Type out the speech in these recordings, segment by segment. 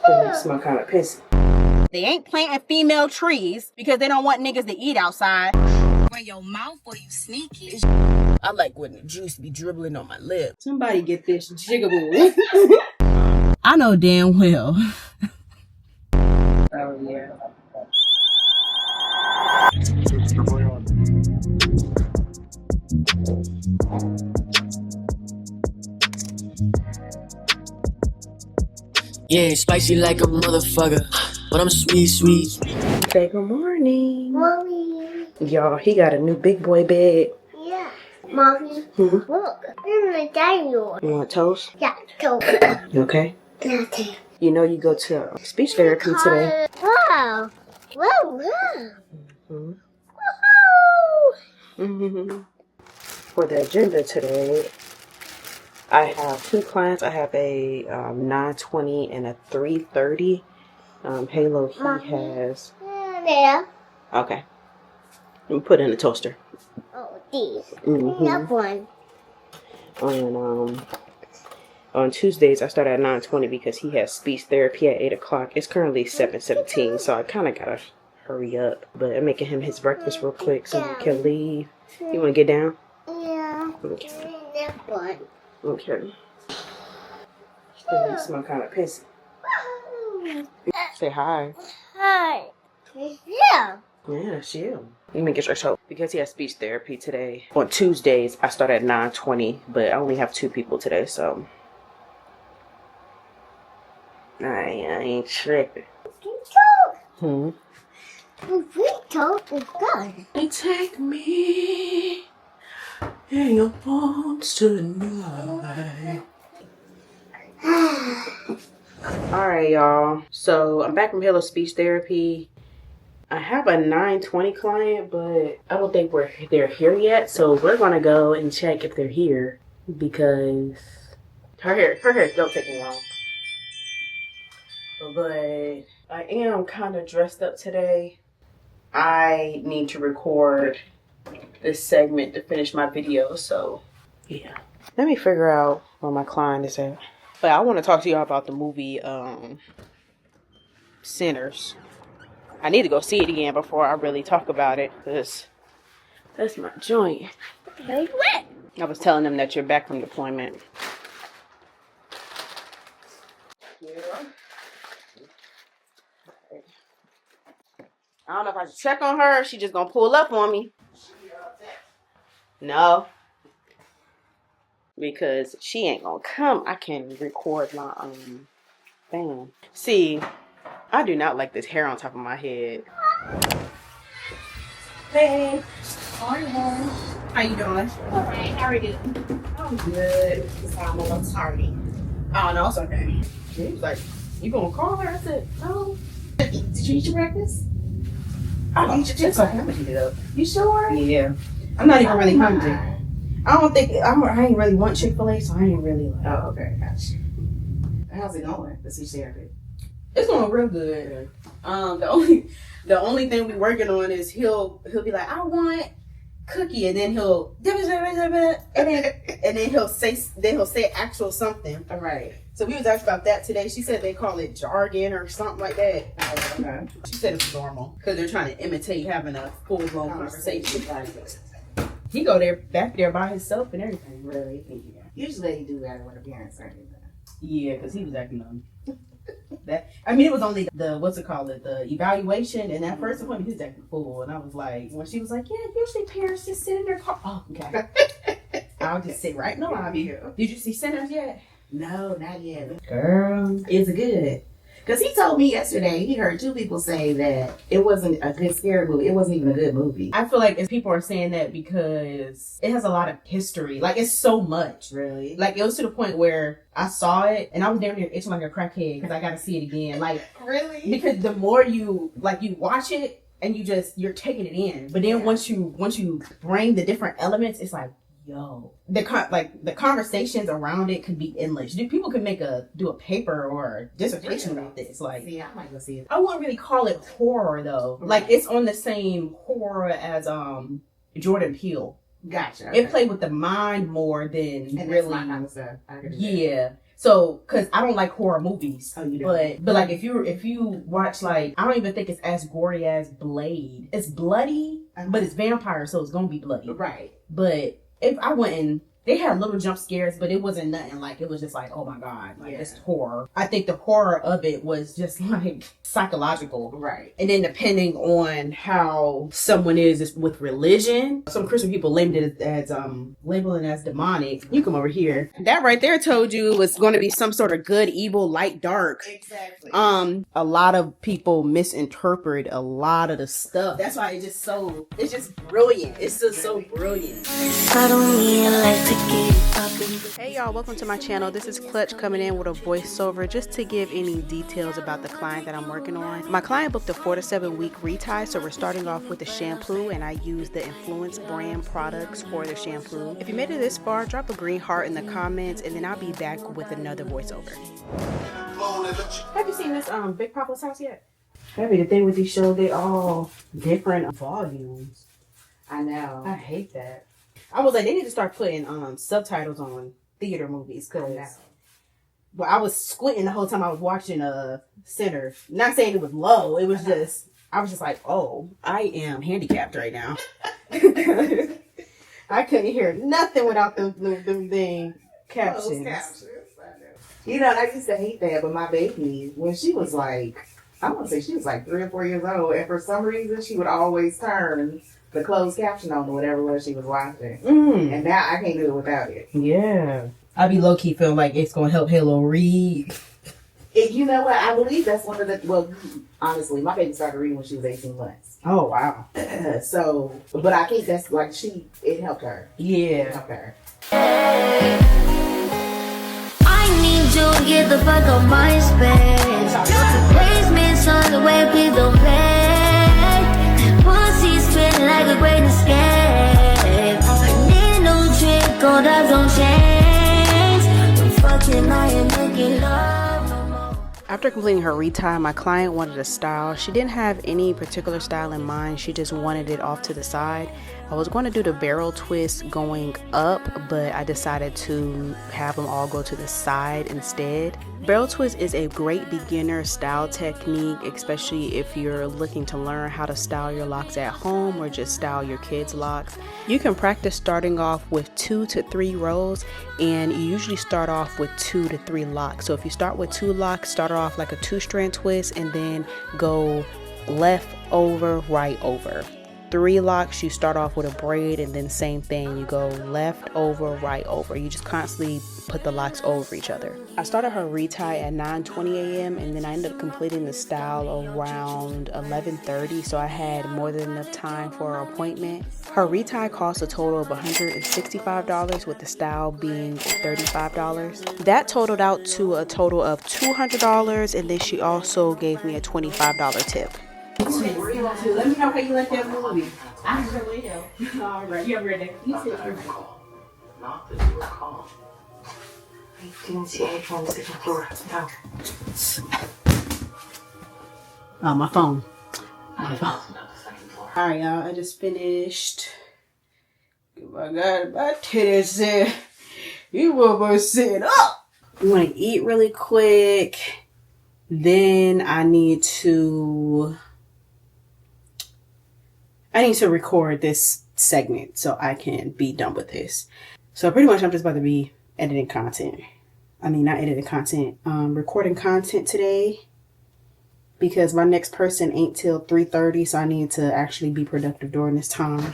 That smell kind of pissy. They ain't planting female trees because they don't want niggas to eat outside. Run your mouth or you sneaky. I like when the juice be dribbling on my lip. Somebody get this jigaboo. I know damn well. Oh, yeah. Yeah, spicy like a motherfucker, but I'm sweet, sweet. Okay, good morning. Mommy. Y'all, he got a new big boy bed. Yeah. Mommy. Look. This is a dinosaur. You want toast? Yeah, toast. You okay? Nothing. You know you go to speech therapy today. Wow. Whoa, whoa. For the agenda today, I have 2 clients. I have a 9:20 and a 3:30. Halo, he has... There. Okay. Let me put it in the toaster. Oh, these. That one. And on Tuesdays, I start at 9:20 because he has speech therapy at 8 o'clock. It's currently 7:17, so I kind of gotta hurry up. But I'm making him his breakfast real quick so he can leave. You want to get down? Yeah. Okay. That one. Okay. That smell kind of pissy. Say hi. Hi. Yeah. Yeah, it's you. Let me get your soap. Because he has speech therapy today. On Tuesdays, I start at 9:20, but I only have 2 people today, so I ain't tripping. Hmm. Toast is good. They take me in your arms tonight. Alright, y'all. So I'm back from Halo Speech Therapy. I have a 9:20 client, but I don't think they're here yet. So we're gonna go and check if they're here because her hair don't take me long. But I am kind of dressed up today. I need to record this segment to finish my video, so yeah. Let me figure out where my client is at. But I want to talk to y'all about the movie Sinners. I need to go see it again before I really talk about it, because that's my joint. Hey, what? I was telling them that you're back from deployment. Yeah. I don't know if I should check on her. She just gonna pull up on me. No. Because she ain't gonna come. I can't record my fan. See, I do not like this hair on top of my head. Hey. Morning. How you doing? Alright, how are you? I'm good. I'm a little tardy. Oh, no, it's okay. She was like, you gonna call her? I said, no. Did you eat your breakfast? I don't eat your It's okay, I'm gonna heat it up. You sure? Yeah. I'm not even really hungry. I ain't really want Chick-fil-A, so I ain't really like. Oh, okay, gotcha. How's it going, the speech therapy? It's going real good. The only thing we working on is he'll be like, I want cookie, and then he'll and then he'll say actual something. All right. So we was asked about that today. She said they call it jargon or something like that. Oh, okay. She said it's normal because they're trying to imitate having a full blown conversation. He go there back there by himself and everything. Really? Yeah. Usually you do that with a parent surgery. Yeah, because he was acting on that. I mean, it was only the the evaluation, and that first appointment he was acting fool, and I was like, when she was like, yeah, usually parents just sit in their car. Oh, okay. I'll just sit right in the lobby. Did you see Sinners yet? No, not yet. Girl, is it good? Because he told me yesterday he heard 2 people say that it wasn't a good scary movie. It wasn't even a good movie. I feel like people are saying that because it has a lot of history. Like, it's so much. Really? Like, it was to the point where I saw it and I was damn near itching like a crackhead because I got to see it again. Like, really? Because the more you watch it and you're taking it in. But then once you bring the different elements, it's like, yo, the conversations around it could be endless. People could do a paper or a dissertation about this. Like, see, I might go see it. I wouldn't really call it horror though. Right. Like, it's on the same horror as Jordan Peele. Gotcha. Okay. It played with the mind more than and really. that's my kind of stuff. Yeah, So, cause I don't like horror movies. Oh, you don't? But like if you watch like, I don't even think it's as gory as Blade. It's bloody, but it's vampire, so it's gonna be bloody. Right. But if I went they had little jump scares, but it wasn't nothing like, it was just like, oh my God, like it's horror. I think the horror of it was just like psychological. Right. And then depending on how someone is with religion, some Christian people labeled it as labeling as demonic. You come over here. That right there told you it was going to be some sort of good, evil, light, dark. Exactly. A lot of people misinterpret a lot of the stuff. That's why it's just brilliant. It's just so brilliant. I don't need like to get poppin'. Hey y'all, welcome to my channel. This is Clutch coming in with a voiceover just to give any details about the client that I'm working on. My client booked a 4 to 7 week retie, so we're starting off with the shampoo, and I use the Influence brand products for the shampoo. If you made it this far, drop a green heart in the comments, and then I'll be back with another voiceover. Have you seen this Big Papa's house yet? Baby, the thing with these shows, they all different volumes. I know. I hate that. I was like, they need to start putting subtitles on theater movies, because well, I was squinting the whole time I was watching Center. Not saying it was low, it was just, I was just like, oh, I am handicapped right now. I couldn't hear nothing without them thing captions. You know, I used to hate that, but my baby, when she was like, I want to say she was like 3 or 4 years old, and for some reason she would always turn the closed caption on or whatever it was she was watching. And now I can't do it without it. Yeah. I be low-key feeling like it's going to help Halo read. You know what? I believe that's one of the, well, honestly, my baby started reading when she was 18 months. Oh, wow. So, but I think that's like it helped her. Yeah. It helped her. I need you to get the fuck on my space. Basement's on the way, please don't play. Pussy spin like a great escape. I need no trick, gold eyes on chains. I'm fucking, I am making love no more. After completing her retie, my client wanted a style. She didn't have any particular style in mind. She just wanted it off to the side. I was going to do the barrel twist going up, but I decided to have them all go to the side instead. Barrel twist is a great beginner style technique, especially if you're looking to learn how to style your locks at home or just style your kids' locks. You can practice starting off with 2 to 3 rows, and you usually start off with 2 to 3 locks. So if you start with 2 locks, start off like a 2-strand twist and then go left over, right over. 3 locks, you start off with a braid, and then same thing, you go left over, right over. You just constantly put the locks over each other. I started her retie at 9:20 a.m. and then I ended up completing the style around 11:30, so I had more than enough time for her appointment. Her retie cost a total of $165, with the style being $35. That totaled out to a total of $200, and then she also gave me a $25 tip. Where you want to? Let me know how you like that movie. I sure will. All right, you have a great day. You too. Not that you were calm. I didn't see any phone on the second floor. No. My phone. My phone. All right, y'all. I just finished. Oh my God, my titties said you were sitting up. We want to eat really quick. Then I need to record this segment so I can be done with this. So pretty much I'm just about to be editing content. I mean, not editing content, recording content today, because my next person ain't till 3:30, so I need to actually be productive during this time.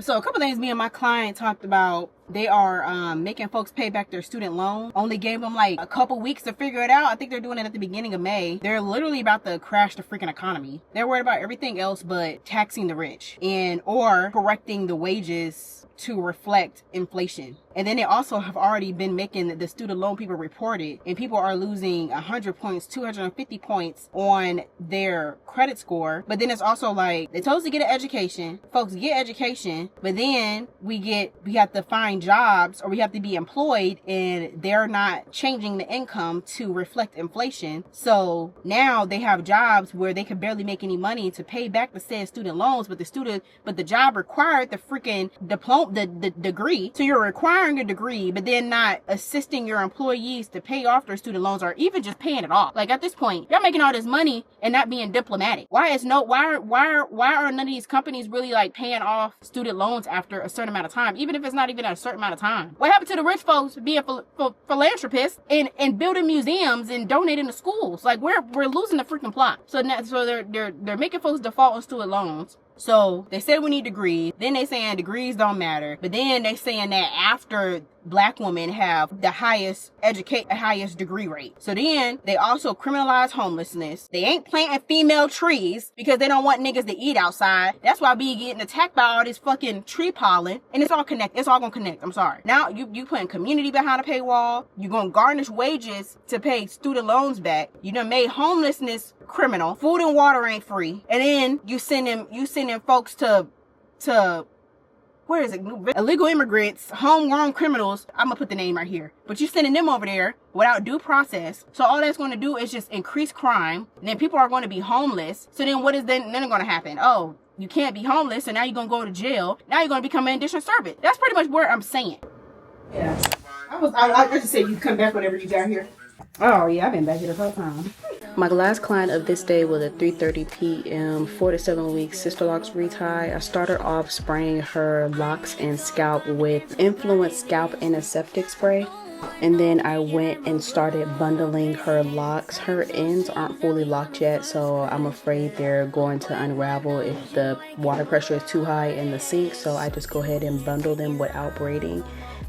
So a couple things me and my client talked about. They are making folks pay back their student loan. Only gave them like a couple weeks to figure it out. I think they're doing it at the beginning of May. They're literally about to crash the freaking economy. They're worried about everything else but taxing the rich or correcting the wages to reflect inflation. And then they also have already been making the student loan people report it, and people are losing 100 points, 250 points on their credit score. But then it's also like, they told us to get an education. Folks get education, but then we have to find find jobs, or we have to be employed, and they're not changing the income to reflect inflation. So now they have jobs where they can barely make any money to pay back the said student loans, but the job required the freaking diploma, the degree. So you're requiring a degree, but then not assisting your employees to pay off their student loans, or even just paying it off. Like, at this point, y'all making all this money and not being diplomatic. Why are none of these companies really like paying off student loans after a certain amount of time, even if it's not even a certain amount of time? What happened to the rich folks being philanthropists and building museums and donating to schools? Like, we're losing the freaking plot. So they're making folks default on student loans. So they said we need degrees. Then they saying degrees don't matter. But then they saying that after black women have the highest degree rate. So then they also criminalize homelessness. They ain't planting female trees because they don't want niggas to eat outside. That's why we getting attacked by all this fucking tree pollen. And it's all connected. It's all gonna connect. I'm sorry. Now you putting community behind a paywall. You gonna garnish wages to pay student loans back. You done made homelessness criminal. Food and water ain't free. And then you sending folks to where is it? Illegal immigrants, homegrown criminals. I'm gonna put the name right here. But you're sending them over there without due process. So all that's going to do is just increase crime. And then people are going to be homeless. So then what is then going to happen? Oh, you can't be homeless, and now you're going to go to jail. Now you're going to become an indentured servant. That's pretty much what I'm saying. Yeah. I just said you come back whenever you got here. Oh yeah, I've been back here the whole time. My last client of this day was at 3:30 p.m. 4 to 7 weeks Sisterlocks Retie. I started off spraying her locks and scalp with Influence Scalp Antiseptic Spray. And then I went and started bundling her locks. Her ends aren't fully locked yet, so I'm afraid they're going to unravel if the water pressure is too high in the sink. So I just go ahead and bundle them without braiding.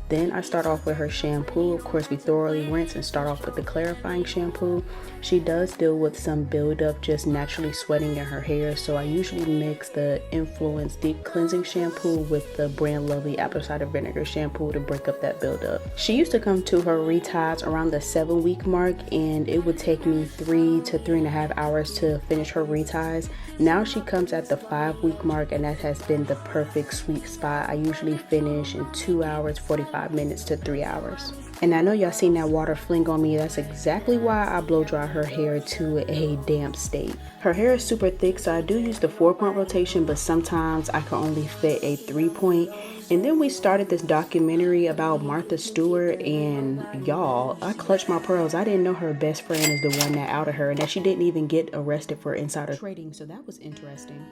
Then I start off with her shampoo. Of course, we thoroughly rinse and start off with the clarifying shampoo. She does deal with some buildup just naturally sweating in her hair, so I usually mix the Influence Deep Cleansing Shampoo with the Brand Lovely Apple Cider Vinegar Shampoo to break up that buildup. She used to come to her reties around the 7-week mark, and it would take me 3 to 3.5 hours to finish her reties. Now she comes at the 5-week mark, and that has been the perfect sweet spot. I usually finish in 2 hours, 45 minutes to 3 hours. And I know y'all seen that water fling on me. That's exactly why I blow dry her hair to a damp state. Her hair is super thick, so I do use the 4-point rotation, but sometimes I can only fit a 3-point. And then we started this documentary about Martha Stewart, and y'all, I clutched my pearls. I didn't know her best friend is the one that outed her and that she didn't even get arrested for insider trading, so that was interesting.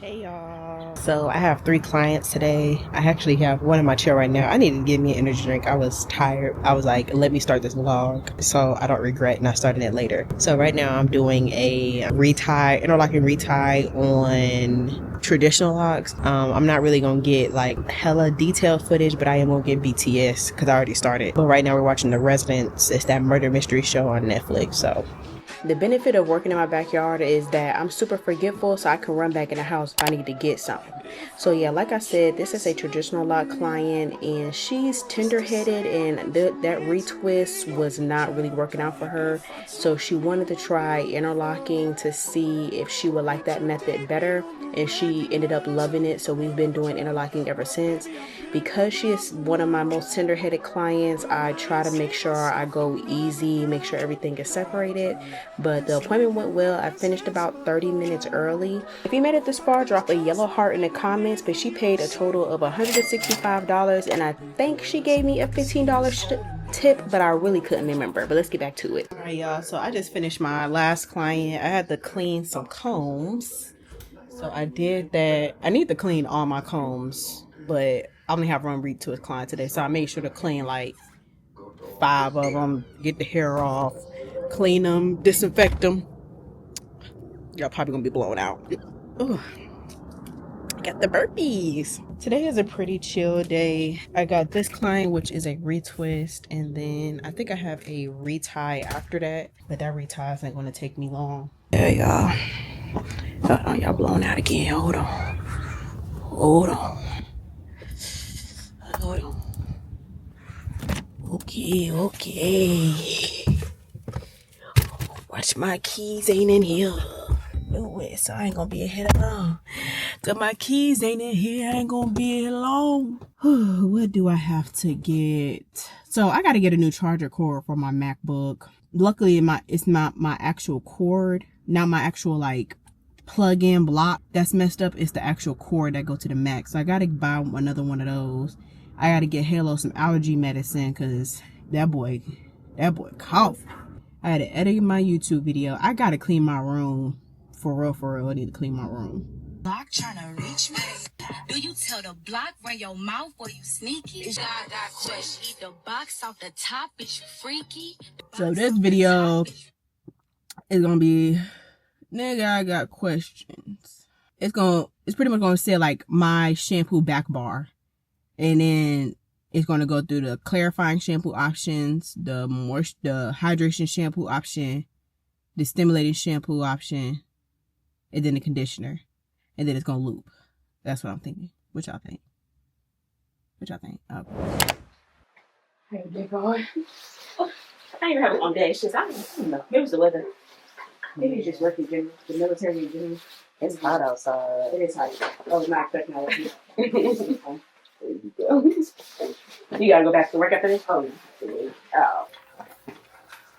Hey y'all. So I have 3 clients today. I actually have one in my chair right now. I needed to give me an energy drink. I was tired. I was like, let me start this vlog so I don't regret not starting it later. So right now I'm doing a retie, interlocking retie on traditional locks. I'm not really gonna get like hella detailed footage, but I am gonna get BTS because I already started. But right now we're watching The Residence. It's that murder mystery show on Netflix. So the benefit of working in my backyard is that I'm super forgetful, so I can run back in the house if I need to get something. So yeah, like I said, this is a traditional lock client, and she's tender-headed, and that retwist was not really working out for her. So she wanted to try interlocking to see if she would like that method better, and she ended up loving it. So we've been doing interlocking ever since. Because she is one of my most tender-headed clients, I try to make sure I go easy, make sure everything is separated. But the appointment went well. I finished about 30 minutes early. If you made it this far, drop a yellow heart in the comments. But she paid a total of $165, and I think she gave me a $15 tip, but I really couldn't remember. But let's get back to it. all right, y'all. So I just finished my last client. I had to clean some combs. So I did that. I need to clean all my combs, but I only have one read to a client today. So I made sure to clean like 5 of them, get the hair off, clean them, disinfect them. Y'all probably gonna be blown out. Ugh. I got the burpees. Today is a pretty chill day. I got this client, which is a retwist, and then I think I have a retie after that, but that retie isn't gonna take me long. There y'all. Hold on, y'all blown out again. Hold on. Hold on. Hold on. Okay. Watch my keys ain't in here. No way, so I ain't gonna be ahead of them. Cause my keys ain't in here. I ain't gonna be here long. What do I have to get? So I gotta get a new charger cord for my MacBook. Luckily, it's not my actual cord, not my actual like plug-in block that's messed up. It's the actual cord that go to the Mac. So I gotta buy another one of those. I gotta get Halo some allergy medicine because that boy cough. I had to edit my YouTube video. I gotta clean my room. For real. I need to clean my room. Block trying to reach me. Do you tell the block run your mouth or you sneaky? Got question. Eat the box off the top, bitch, you freaky. So this video is gonna be, nigga, I got questions. It's pretty much gonna say like my shampoo back bar, and then it's gonna go through the clarifying shampoo options, the hydration shampoo option, the stimulating shampoo option, and then the conditioner, and then it's gonna loop. That's what I'm thinking. What y'all think? Okay. Hey, big boy. I ain't even have a long day. It's just, I don't know. Maybe it's the weather. Maybe it's just working gym, the military gym. It's hot outside. It is hot. Oh, it's not technology. You gotta go back to work after this? Oh.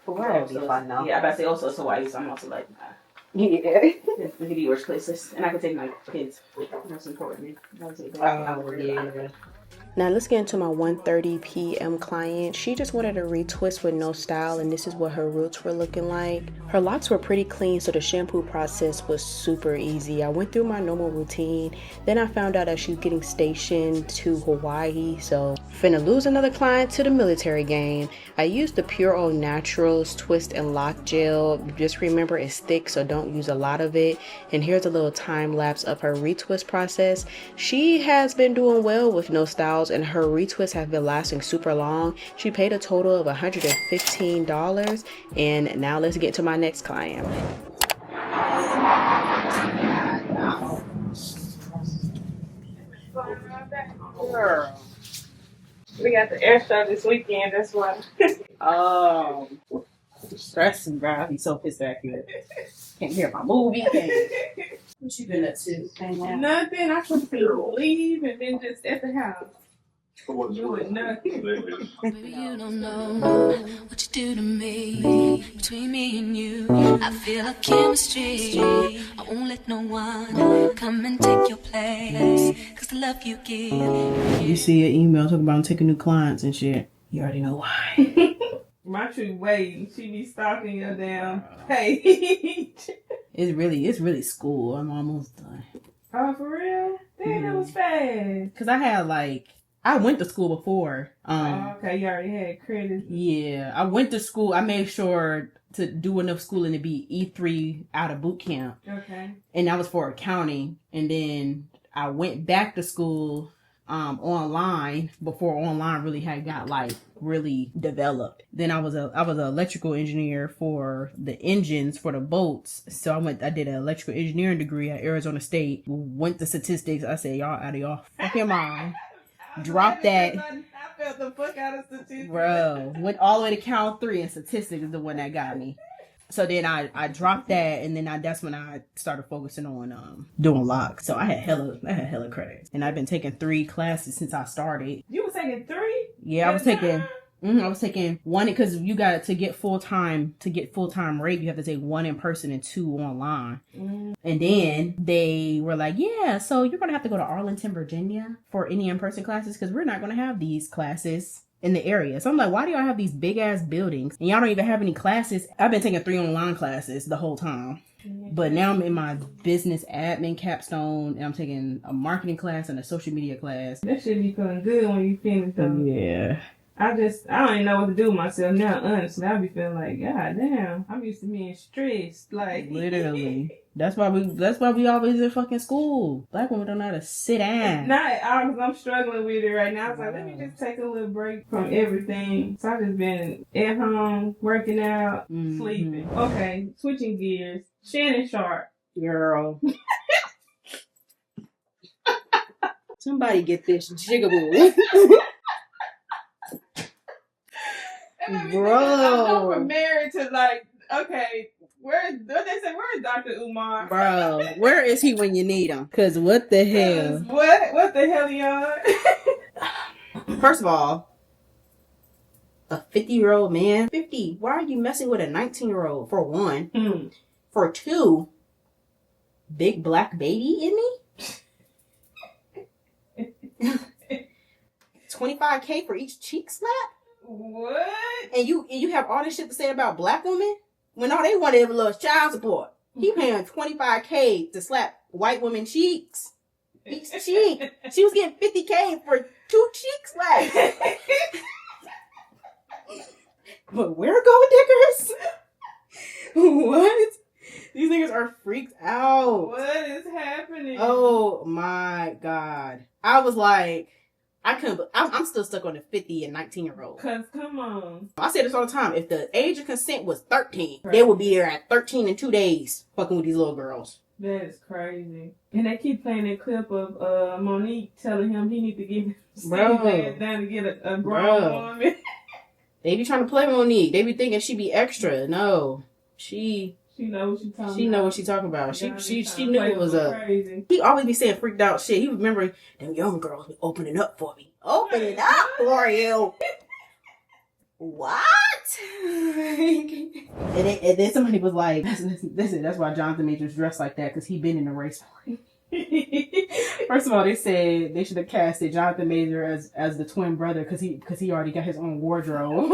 Well, that'll be fun now. Yeah, I about to say also to Hawaii, so I'm also like, Yeah. it could be worse places. And I can take my kids. That's important. Oh, yeah. Now let's get into my 1:30 p.m. client. She just wanted a retwist with no style, and this is what her roots were looking like. Her locks were pretty clean, so the shampoo process was super easy. I went through my normal routine. Then I found out that she's getting stationed to Hawaii, so finna lose another client to the military game. I used the Pure Au Naturals Twist and Lock Gel. Just remember it's thick, so don't use a lot of it. And here's a little time lapse of her retwist process. She has been doing well with no styles, and her retwists have been lasting super long. She paid a total of $115. And now let's get to my next client. Girl. We got the air show this weekend, that's why. Oh, stressing, bro. I'll be so pissed back here. Can't hear my movie. What you been up to? Nothing. I couldn't leave and then just at the house. Doing nothing. Baby, you don't know what you do to me. Between me and you, I feel a chemistry. I won't let no one come and take your place. Cause the love you give. You see an email talking about taking new clients and shit. You already know why. My tree waiting. She be stalking your damn page. It's really school. I'm almost done. Oh, for real? Damn, that was fast. Cause I went to school before. Okay, you already had credit. Yeah, I went to school. I made sure to do enough schooling to be E3 out of boot camp. Okay. And that was for accounting. And then I went back to school online before online really had got really developed. Then I was an electrical engineer for the engines for the boats. So I did an electrical engineering degree at Arizona State. Went to statistics. I said, y'all out of y'all fucking mind. Drop that. I felt the fuck out of statistics. Bro, went all the way to count 3, and statistics is the one that got me. So then I dropped that, and then that's when I started focusing on doing locks. So I had hella credits, and I've been taking 3 classes since I started. You was taking 3? Yeah, I was taking 1 because you got to get full time rate. You have to take 1 in person and 2 online. And then they were like, yeah, so you're gonna have to go to Arlington, Virginia for any in-person classes because we're not gonna have these classes in the area. So I'm like, why do y'all have these big ass buildings and y'all don't even have any classes? I've been taking 3 online classes the whole time. But now I'm in my business admin capstone, and I'm taking a marketing class and a social media class. That should be feeling good when you finish though. Yeah. I don't even know what to do with myself now, honestly. I be feeling like, God damn, I'm used to being stressed. Like Literally. That's why we always in fucking school. Black women don't know how to sit down. Not at all, because I'm struggling with it right now. I was like, let me just take a little break from everything. So I've just been at home, working out, sleeping. Okay, switching gears. Shannon Sharpe. Girl. Somebody get this jigaboo. Bro. I'm married to okay, What they say? Where's Dr. Umar? Bro, where is he when you need him? Cause what the hell? What the hell, y'all? First of all, a 50-year-old man, 50. Why are you messing with a 19-year-old? For one, for two, big black baby in me. 25K for each cheek slap. What? And you have all this shit to say about black women when all they want is a little child support. He paying $25K to slap white women cheeks. Each cheek. She was getting $50K for 2 cheek slaps. But we're gold diggers. What? These niggas are freaked out. What is happening? Oh my God. I was like, I'm still stuck on the 50 and 19-year-old. Cause come on. I say this all the time. If the age of consent was 13, they would be there at 13 in 2 days fucking with these little girls. That is crazy. And they keep playing that clip of Monique telling him he need to get his ass down to get a grown woman. They be trying to play Monique. They be thinking she be extra. No. She know what she talking about. She know what she talking about. She knew it was up. Crazy. He always be saying freaked out shit. He remember them young girls be opening up for me. Opening up for you. What? and then somebody was like, listen, that's why Jonathon Majors dressed like that, because he been in the race for it. First of all, they said they should have casted Jonathon Majors as the twin brother because he already got his own wardrobe.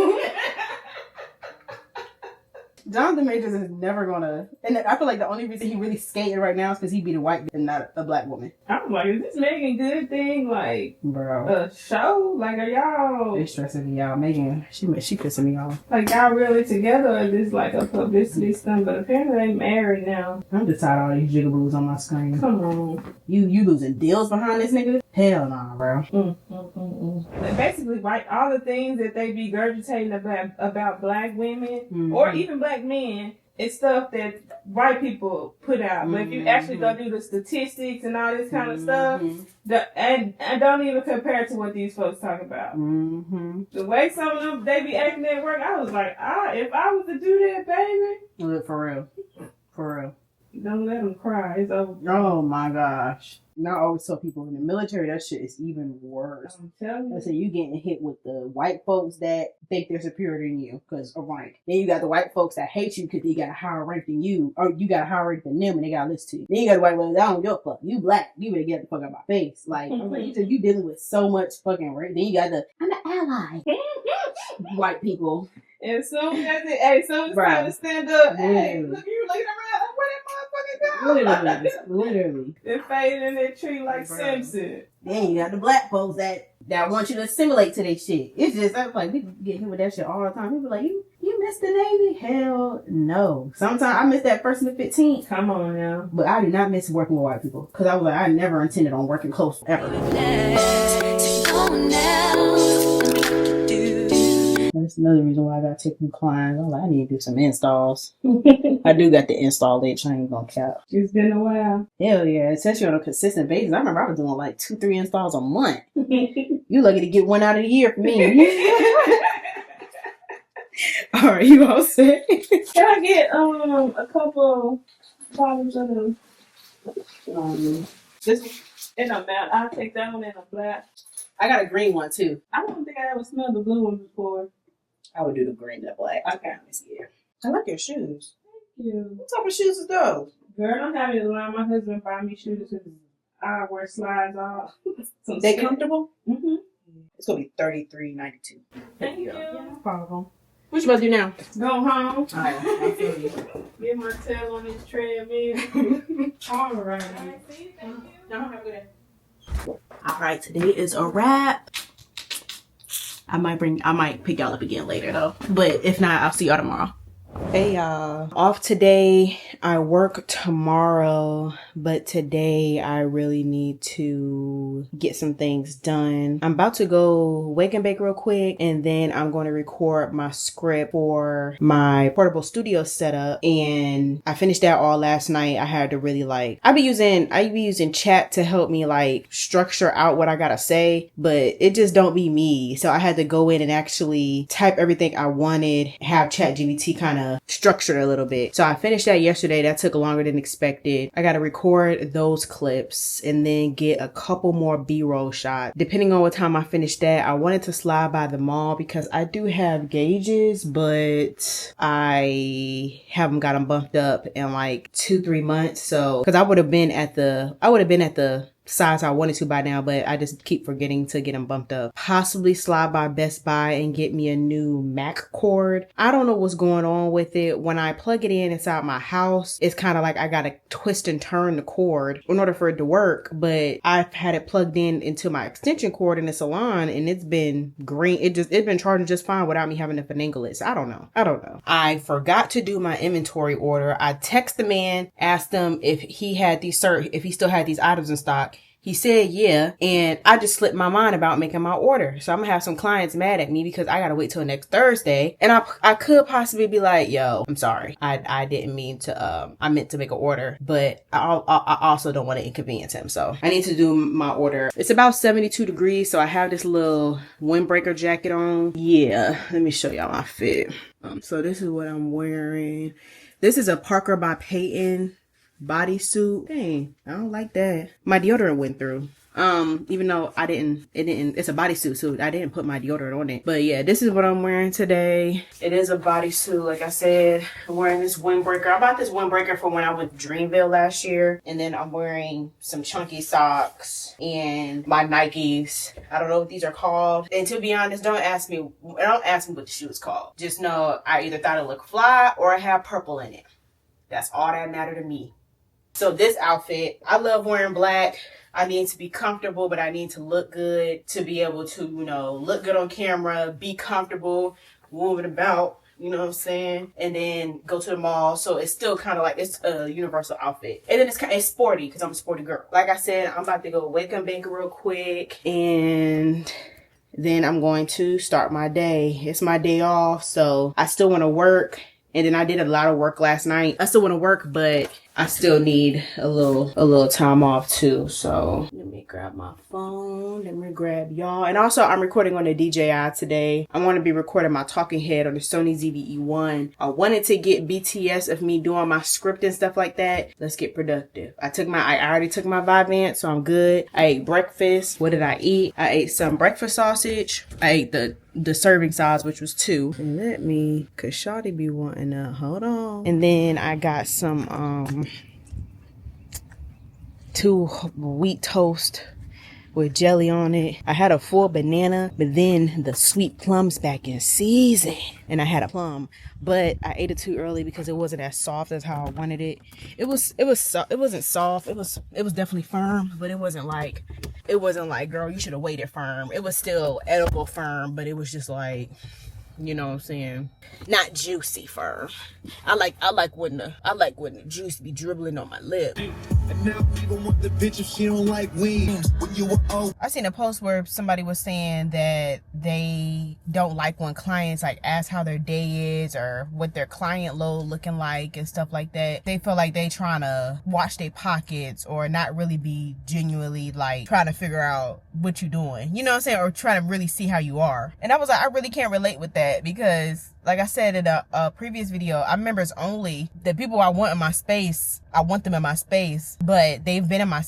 Jonathon Majors is never gonna, and I feel like the only reason he really skating right now is because he be the white and not a black woman. I'm like, is this Megan Good thing like Bro. A show? Like, are y'all? They stressing me out. Megan, she pissing me off. Like, y'all really together, or is this like a publicity stunt? But apparently they married now. I'm just tired of all these jigaboos on my screen. Come on. You losing deals behind this nigga? Hell nah, bro. Like, basically, right, all the things that they be regurgitating about black women or even black men, it's stuff that white people put out. But if you actually go do the statistics and all this kind of stuff, and don't even compare to what these folks talk about. The way some of them, they be acting at work, I was like, if I was to do that, baby. For real. Don't let them cry. It's over. Oh my gosh. And I always tell people in the military, that shit is even worse. I'm telling you. So you getting hit with the white folks that think they're superior than you because of rank. Then you got the white folks that hate you because they got a higher rank than you, or you got a higher rank than them and they got to listen to you. Then you got the white folks, I don't give a fuck. You black. You better get the fuck out of my face. Like, I'm like, you dealing with so much fucking rank. Then you got I'm an ally. White people. And soon as it's time to stand up, hey, look, you looking around, where that motherfucker go? Literally. They're fading in that tree like Simpson. Then you got the black folks that want you to assimilate to their shit. It's just, I was like, we get hit with that shit all the time. People like, you missed the Navy? Hell no. Sometimes I miss that first and the 15th. Come on now. But I did not miss working with white people. Because I was like, I never intended on working close ever. That's another reason why I got to take new clients. I'm like, I need to do some installs. I do got the install itch. I ain't gonna cap. It's been a while. Hell yeah. Especially on a consistent basis. I remember I was doing like 2-3 installs a month. You lucky to get one out of the year for me. All right, you all set? Can I get a couple bottles of them? This one? In a matte. I'll take that one in a black. I got a green one too. I don't think I ever smelled the blue one before. I would do the green and the black. Okay. Yeah. I like your shoes. Thank you. What type of shoes is those? Girl, I'm having to learn. My husband buy me shoes because I wear slides off. They comfortable? Mm-hmm. It's gonna be $33.92. Thank you. No problem. What you about to do now? Go home. All right. I feel you. Get my tail on this treadmill. All right. All right, today is a wrap. I might pick y'all up again later though. But if not, I'll see y'all tomorrow. Hey y'all. Off today. I work tomorrow, but today I really need to get some things done. I'm about to go wake and bake real quick, and then I'm going to record my script for my portable studio setup. And I finished that all last night. I had to really I be using chat to help me structure out what I gotta say, but it just don't be me. So I had to go in and actually type everything I wanted, have ChatGPT kind of structured a little bit. So I finished that yesterday. That took longer than expected. I gotta record those clips and then get a couple more B-roll shots. Depending on what time I finish that, I wanted to slide by the mall because I do have gauges, but I haven't got them bumped up in 2-3 months. So, cause I would have been at the size I wanted to by now, but I just keep forgetting to get them bumped up. Possibly slide by Best Buy and get me a new Mac cord. I don't know what's going on with it. When I plug it in inside my house, it's kind of like I gotta twist and turn the cord in order for it to work, but I've had it plugged in into my extension cord in the Salon and it's been green. It's been charging just fine without me having to finagle it. So I don't know. I forgot to do my inventory order. I text the man, asked him if he still had these items in stock. He said, yeah. And I just slipped my mind about making my order. So I'm gonna have some clients mad at me because I gotta wait till next Thursday. And I could possibly be like, yo, I'm sorry. I didn't mean to, I meant to make an order, but I also don't want to inconvenience him. So I need to do my order. It's about 72 degrees. So I have this little windbreaker jacket on. Yeah. Let me show y'all my fit. So this is what I'm wearing. This is a Parker by Peyton bodysuit. Dang, I don't like that. My deodorant went through. Even though it's a bodysuit, so I didn't put my deodorant on it. But yeah, this is what I'm wearing today. It is a bodysuit. Like I said, I'm wearing this windbreaker. I bought this windbreaker for when I went to Dreamville last year. And then I'm wearing some chunky socks and my Nikes. I don't know what these are called. And to be honest, don't ask me what the shoe is called. Just know I either thought it looked fly or it had purple in it. That's all that mattered to me. So this outfit, I love wearing black. I need to be comfortable, but I need to look good to be able to, look good on camera, be comfortable, moving about, you know what I'm saying? And then go to the mall. So it's still kind of it's a universal outfit. And then it's sporty because I'm a sporty girl. Like I said, I'm about to go wake and bake real quick. And then I'm going to start my day. It's my day off. So I still want to work. And then I did a lot of work last night. I still want to work, but I still need a little time off too. So let me grab my phone. Let me grab y'all. And also I'm recording on the DJI today. I'm going to be recording my talking head on the Sony ZV-E1. I wanted to get BTS of me doing my script and stuff like that. Let's get productive. I already took my Vyvanse, so I'm good. I ate breakfast. What did I eat? I ate some breakfast sausage. I ate the serving size, which was 2. And cause Shawty be wanting to, hold on. And then I got some, 2 wheat toast with jelly on it. I had a full banana, but then the sweet plum's back in season. And I had a plum, but I ate it too early because it wasn't as soft as how I wanted it. It wasn't soft. It was definitely firm, but it wasn't like, girl, you should have waited firm. It was still edible firm, but it was just you know what I'm saying? Not juicy firm. I like when the juice be dribbling on my lip. And now people want the bitch if she don't like wings. When you were old. I seen a post where somebody was saying that they don't like when clients ask how their day is or what their client load looking like and stuff like that. They feel like they trying to watch their pockets or not really be genuinely trying to figure out what you doing. You know what I'm saying? Or trying to really see how you are. And I was like, I really can't relate with that because like I said in a previous video, I'm members only. The people I want in my space, I want them in my space, but they've been in my,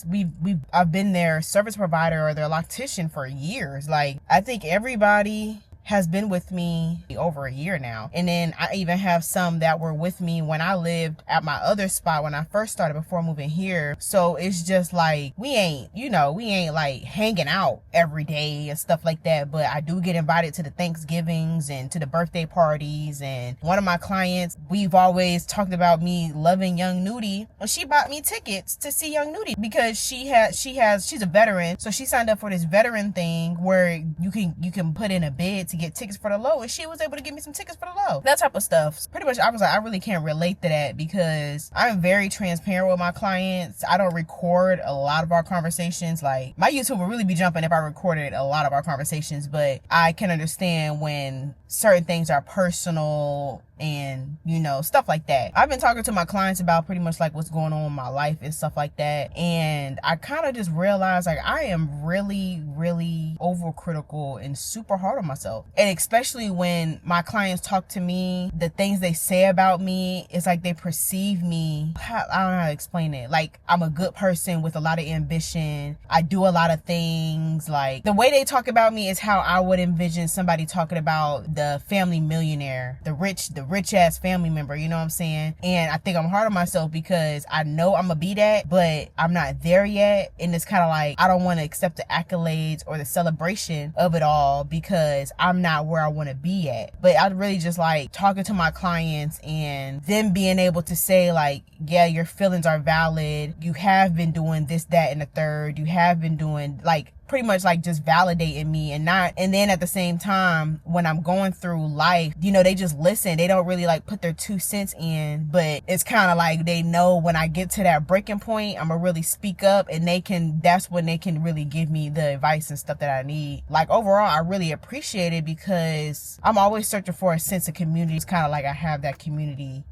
I've been their service provider or their loctician for years. I think everybody has been with me over a year now. And then I even have some that were with me when I lived at my other spot when I first started before moving here. So it's just we ain't hanging out every day and stuff like that. But I do get invited to the Thanksgivings and to the birthday parties. And one of my clients, we've always talked about me loving Young Nudie. Well, she bought me tickets to see Young Nudie because she's a veteran. So she signed up for this veteran thing where you can put in a bid to to get tickets for the low, and she was able to give me some tickets for the low. That type of stuff. Pretty much, I was like, I really can't relate to that because I'm very transparent with my clients. I don't record a lot of our conversations. Like, my YouTube would really be jumping if I recorded a lot of our conversations, but I can understand when certain things are personal and, you know, stuff like that. I've been talking to my clients about pretty much like what's going on in my life and stuff like that, and I kind of just realized like I am really overcritical and super hard on myself. And especially when my clients talk to me, the things they say about me, it's like they perceive me, I don't know how to explain it, like I'm a good person with a lot of ambition, I do a lot of things. Like, the way they talk about me is how I would envision somebody talking about the family millionaire, the rich ass family member, you know what I'm saying? And I think I'm hard on myself because I know I'm gonna be that, but I'm not there yet. And it's kind of like I don't want to accept the accolades or the celebration of it all because I'm not where I want to be at. But I really just like talking to my clients and them being able to say like, yeah, your feelings are valid, you have been doing this, that, and the third, you have been doing, like, pretty much like just validating me. And then at the same time, when I'm going through life, you know, they just listen. They don't really like put their 2 cents in, but it's kind of like they know when I get to that breaking point, I'm gonna really speak up, and that's when they can really give me the advice and stuff that I need. Like, overall, I really appreciate it because I'm always searching for a sense of community. It's kind of like I have that community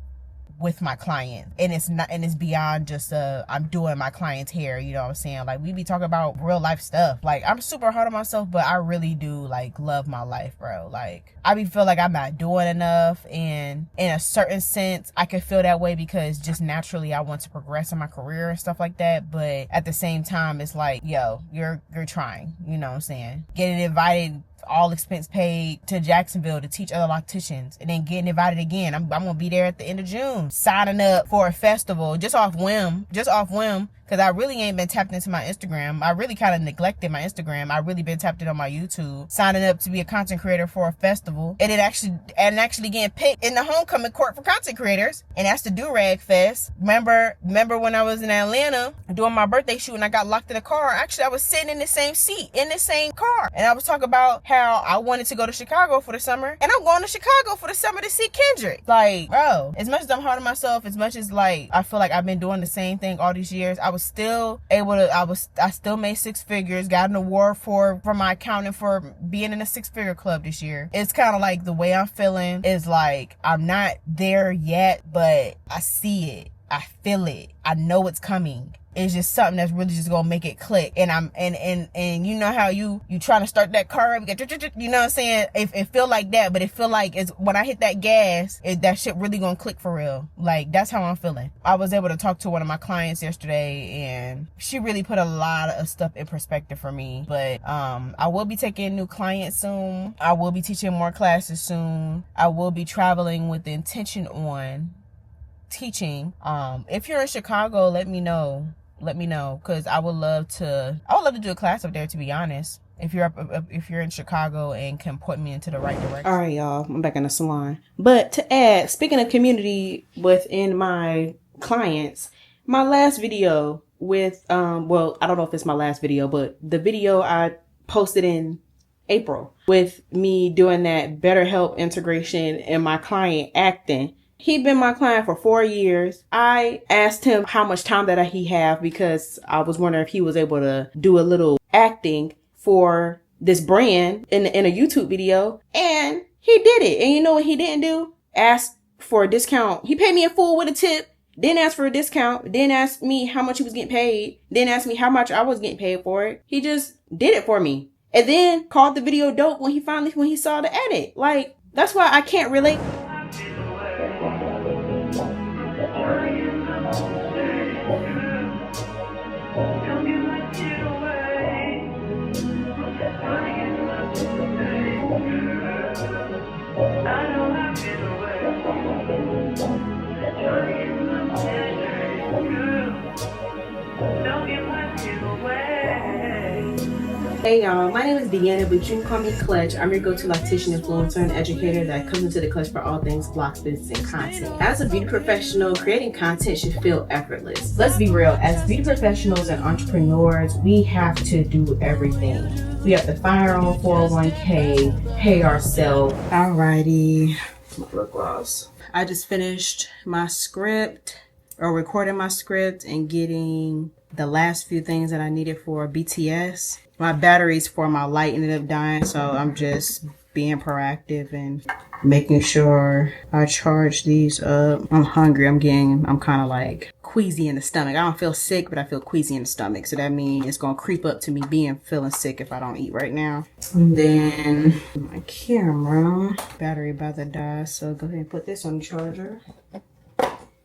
with my client, and it's beyond just I'm doing my client's hair, you know what I'm saying? Like, we be talking about real life stuff. Like, I'm super hard on myself, but I really do like love my life, bro. Like, I be feel like I'm not doing enough, and in a certain sense I could feel that way because just naturally I want to progress in my career and stuff like that. But at the same time, it's like, yo, you're trying, you know what I'm saying? Getting invited, all expense paid, to Jacksonville to teach other locticians, and then getting invited again. I'm gonna be there at the end of June, signing up for a festival just off whim, because I really ain't been tapped into my Instagram. I really kind of neglected my Instagram. I really been tapped in on my YouTube, signing up to be a content creator for a festival, and actually getting picked in the homecoming court for content creators, and that's the Do-Rag Fest. Remember when I was in Atlanta doing my birthday shoot and I got locked in a car? Actually, I was sitting in the same seat in the same car, and I was talking about how I wanted to go to Chicago for the summer, and I'm going to Chicago for the summer to see Kendrick. Like, bro, as much as I'm hard on myself, as much as like I feel like I've been doing the same thing all these years, I was still able to, I still made 6 figures, got an award for my accounting for being in a 6-figure club this year. It's kind of like the way I'm feeling is like I'm not there yet, but I see it, I feel it, I know it's coming. It's just something that's really just gonna make it click. And and you know how you trying to start that car, you know what I'm saying? It feel like that, but it feel like it's when I hit that gas, that shit really gonna click for real. Like, that's how I'm feeling. I was able to talk to one of my clients yesterday, and she really put a lot of stuff in perspective for me. But I will be taking new clients soon. I will be teaching more classes soon. I will be traveling with the intention on teaching. If you're in Chicago, let me know, because I would love to do a class up there, to be honest. If you're in Chicago and can point me into the right direction. All right, y'all, I'm back in the salon. But to add, speaking of community within my clients, my last video with well, I don't know if it's my last video, but the video I posted in April with me doing that BetterHelp integration and my client acting. He'd been my client for 4 years. I asked him how much time that he have because I was wondering if he was able to do a little acting for this brand in a YouTube video, and he did it. And you know what he didn't do? Ask for a discount. He paid me in full with a tip. Didn't ask for a discount. Didn't ask me how much he was getting paid. Didn't ask me how much I was getting paid for it. He just did it for me. And then called the video dope when he saw the edit. Like, that's why I can't relate. Hey y'all, my name is Deanna, but you can call me Clutch. I'm your go-to loctician, influencer, and educator that comes into the clutch for all things block business and content. As a beauty professional, creating content should feel effortless. Let's be real, as beauty professionals and entrepreneurs, we have to do everything. We have to find our own 401k, pay ourselves. Alrighty, my lip gloss. I just finished my script, or recording my script and getting the last few things that I needed for BTS. My batteries for my light ended up dying, so I'm just being proactive and making sure I charge these up. I'm hungry. I'm kind of like queasy in the stomach. I don't feel sick, but I feel queasy in the stomach. So that means it's going to creep up to me feeling sick if I don't eat right now. And then my camera, battery about to die. So go ahead and put this on the charger.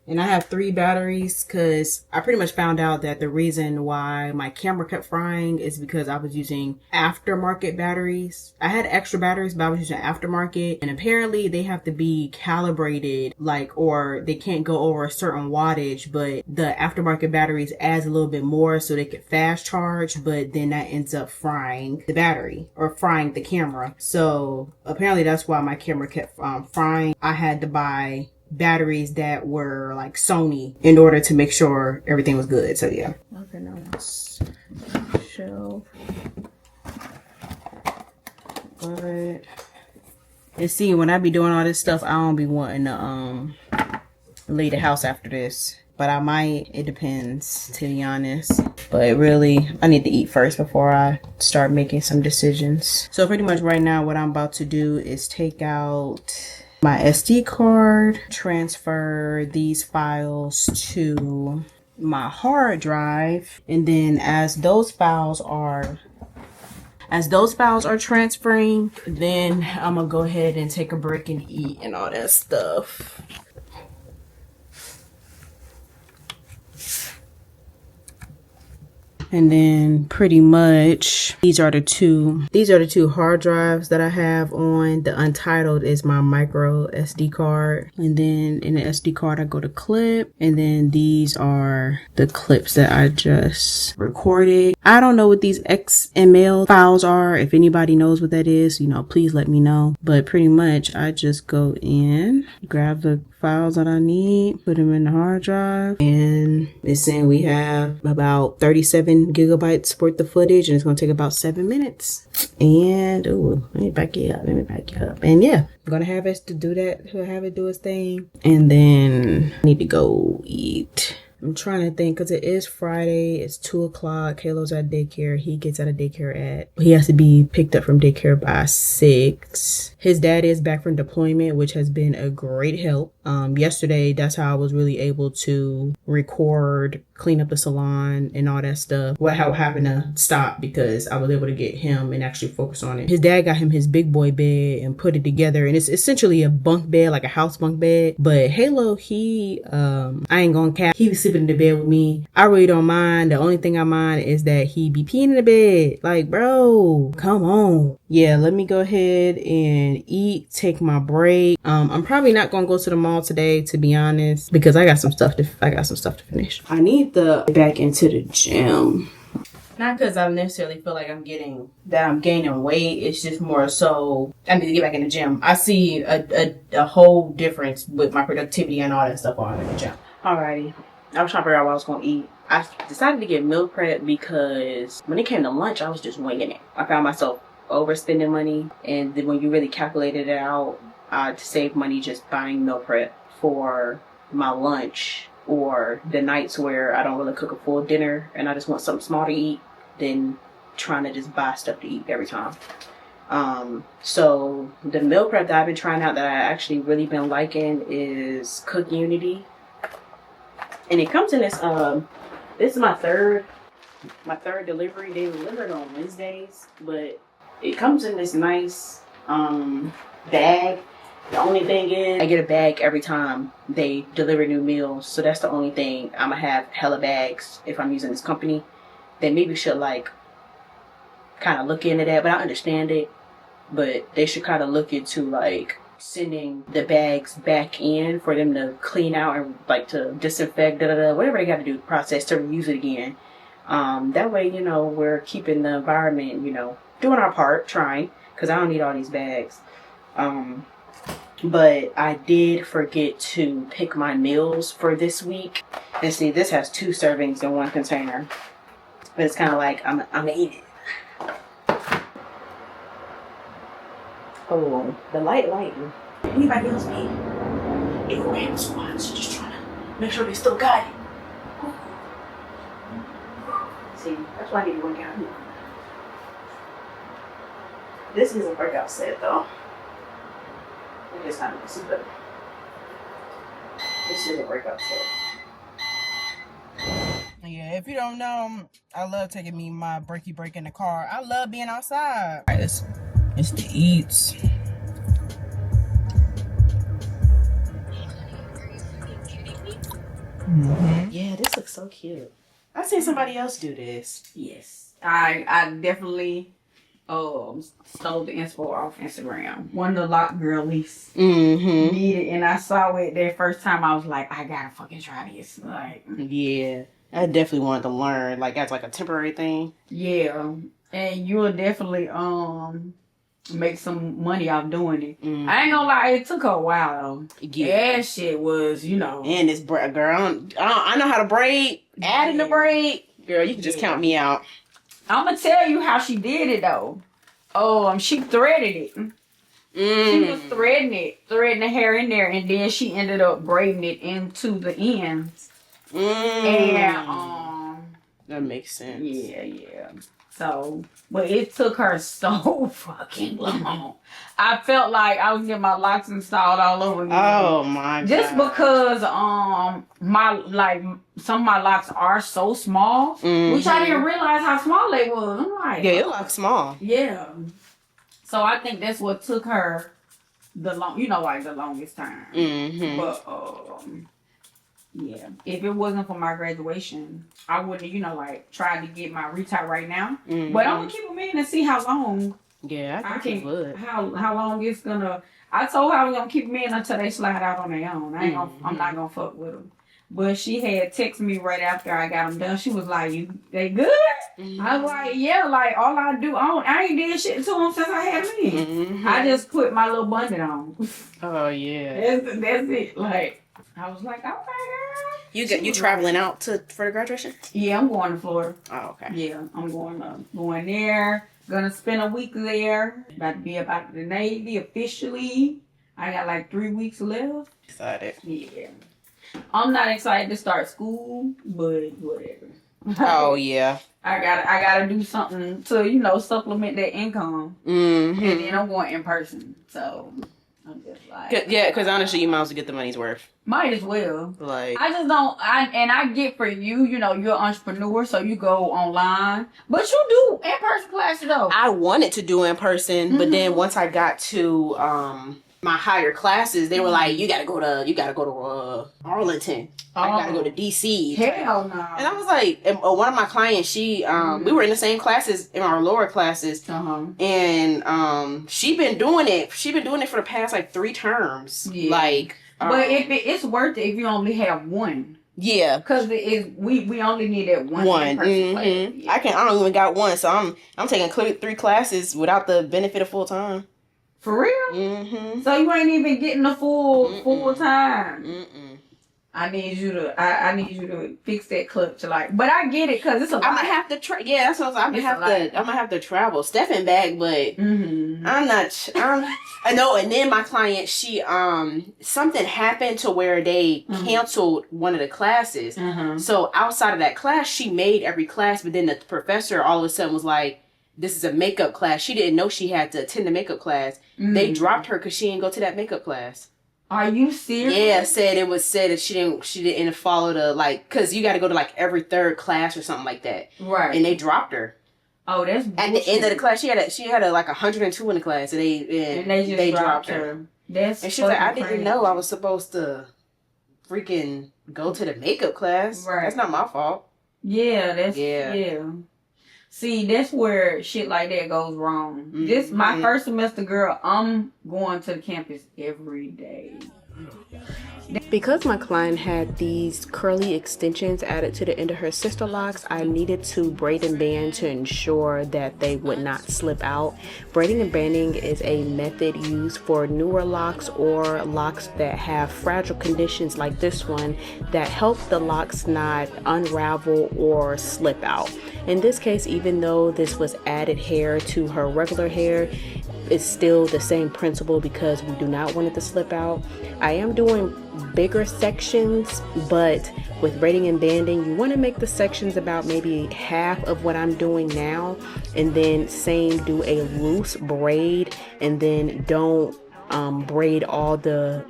And I have 3 batteries because I pretty much found out that the reason why my camera kept frying is because I was using aftermarket batteries. I had extra batteries, but I was using aftermarket. And apparently they have to be calibrated, or they can't go over a certain wattage, but the aftermarket batteries adds a little bit more so they could fast charge, but then that ends up frying the battery or frying the camera. So apparently that's why my camera kept frying. I had to buy batteries that were like Sony in order to make sure everything was good. So yeah. Okay, now let's shelf. But and see, when I be doing all this stuff, I don't be wanting to leave the house after this. But I might. It depends, to be honest. But really, I need to eat first before I start making some decisions. So pretty much right now, what I'm about to do is take out my SD card, transfer these files to my hard drive, and then as those files are transferring, then I'm gonna go ahead and take a break and eat and all that stuff. And then pretty much these are the two hard drives that I have on. The untitled is my micro SD card. And then in the SD card I go to clip. And then these are the clips that I just recorded. I don't know what these XML files are. If anybody knows what that is, please let me know. But pretty much I just go in, grab the files that I need, put them in the hard drive, and it's saying we have about 37 gigabytes worth of footage, and it's gonna take about 7 minutes. And let me back it up. And yeah, I'm gonna have it do its thing, and then I need to go eat. I'm trying to think, because it is Friday, it's 2 o'clock, Halo's at daycare. He gets out of daycare he has to be picked up from daycare by 6. His dad is back from deployment, which has been a great help. Yesterday, that's how I was really able to record, clean up the salon and all that stuff. How happened to stop because I was able to get him and actually focus on it. His dad got him his big boy bed and put it together, and it's essentially a bunk bed, like a house bunk bed. But Halo, he, I ain't gonna cap, he was sleeping in the bed with me. I really don't mind. The only thing I mind is that he be peeing in the bed. Like, bro, come on. Yeah, let me go ahead and eat, take my break. I'm probably not gonna go to the mall today, to be honest, because I got some stuff to finish. I need to get back into the gym. Not because I necessarily feel like I'm gaining weight. It's just more so I need to get back in the gym. I see a whole difference with my productivity and all that stuff on in the gym. Alrighty. I was trying to figure out what I was going to eat. I decided to get meal prep because when it came to lunch, I was just winging it. I found myself overspending money, and then when you really calculated it out, to save money just buying meal prep for my lunch or the nights where I don't really cook a full dinner and I just want something small to eat, than trying to just buy stuff to eat every time. So the meal prep that I've been trying out that I actually really been liking is Cook Unity. And it comes in this, this is my third delivery. They delivered on Wednesdays, but it comes in this nice bag. The only thing is I get a bag every time they deliver new meals. So that's the only thing. I'm gonna have hella bags if I'm using this company. They maybe should kind of look into that, but I understand it. But they should kind of look into sending the bags back in for them to clean out and to disinfect, whatever they got to do, process to reuse it again. That way, you know, we're keeping the environment, you know, doing our part, trying, because I don't need all these bags. But I did forget to pick my meals for this week. And see, this has 2 servings in 1 container. But it's kind of like, I'm gonna eat it. Oh, the lighting. Anybody else be in random spots? Just trying to make sure they still got it. See, that's why I need to work out. This is a workout set though. It is kind of messy, but this is a workout set. Yeah, if you don't know, I love taking me my breaky break in the car. I love being outside. All right, it's the eats. Yeah, this looks so cute. I've seen somebody else do this. Yes. I definitely stole the inspo off Instagram. One of the Loc girlies did it, and I saw it that first time. I was like, I gotta fucking try this. Like, Yeah, I definitely wanted to learn, like, as like a temporary thing. yeah, and you'll definitely make some money off doing it. I ain't gonna lie, it took her a while though. Yeah. That shit was, you know. And this girl, I know how to braid. Adding the braid, girl, you can just count me out. I'm gonna tell you how she did it though. She threaded it. She was threading the hair in there, and then she ended up braiding it into the ends. And that makes sense. Yeah. So, but it took her so fucking long. I felt like I was getting my locks installed all over again. Oh my god. Just because some of my locks are so small, which I didn't realize how small they was. I'm like, yeah, it looks small. Yeah. So I think that's what took her the longest time. But yeah, if it wasn't for my graduation, I wouldn't, tried to get my retie right now. But I'm gonna keep them in and see how long. Yeah, I think you would. How long it's gonna. I told her I was gonna keep them in until they slide out on their own. I'm not gonna fuck with them. But she had texted me right after I got them done. She was like, they good? I was like, yeah, like all I ain't did shit to them since I had them in. I just put my little bundle on. Oh yeah. That's it. Like, I was like, okay, girl. You traveling out for the graduation? Yeah, I'm going to Florida. Oh, okay. Yeah, I'm going there. Gonna spend a week there. About to be about the Navy officially. I got like 3 weeks left. Excited. Yeah. I'm not excited to start school, but whatever. Oh yeah. I gotta do something to supplement that income. And then I'm going in person. So I'm just like, yeah, because honestly, you might as well get the money's worth. Might as well. Like, I just don't. I get for you. You're an entrepreneur, so you go online, but you do in-person classes though. I wanted to do in person, but then once I got to my higher classes, they were like, you gotta go to Arlington. I gotta go to DC. Hell no. And I was like, one of my clients, she we were in the same classes in our lower classes, and she been doing it for the past like 3 terms. Yeah. Like, but if it's worth it if you only have one. Yeah, because we only needed one. Yeah. I don't even got one, so I'm taking 3 classes without the benefit of full time. For real? So you ain't even getting the full time. I need you to fix that clutch, but I get it because it's a lot. I'm gonna have to try. Yeah, that's what I'm gonna have to travel. Stepping back, but I'm not. I know. And then my client, she something happened to where they canceled one of the classes. So outside of that class, she made every class, but then the professor all of a sudden was like, "This is a makeup class." She didn't know she had to attend the makeup class. They dropped her because she didn't go to that makeup class. Are you serious? Yeah, it was said that she didn't follow the because you got to go to every 3rd class or something like that. Right. And they dropped her. Oh, that's bullshit. At the end of the class, she had 102 in the class, and they dropped her. That's and she was like, I didn't know I was supposed to freaking go to the makeup class. Right. That's not my fault. Yeah, yeah. See, that's where shit like that goes wrong. This my first semester, girl. I'm going to the campus every day. Because my client had these curly extensions added to the end of her sister locks, I needed to braid and band to ensure that they would not slip out. Braiding and banding is a method used for newer locks or locks that have fragile conditions like this one that help the locks not unravel or slip out. In this case, even though this was added hair to her regular hair, it's still the same principle because we do not want it to slip out. I am doing bigger sections, but with braiding and banding, you want to make the sections about maybe half of what I'm doing now, and then same, do a loose braid, and then don't braid all the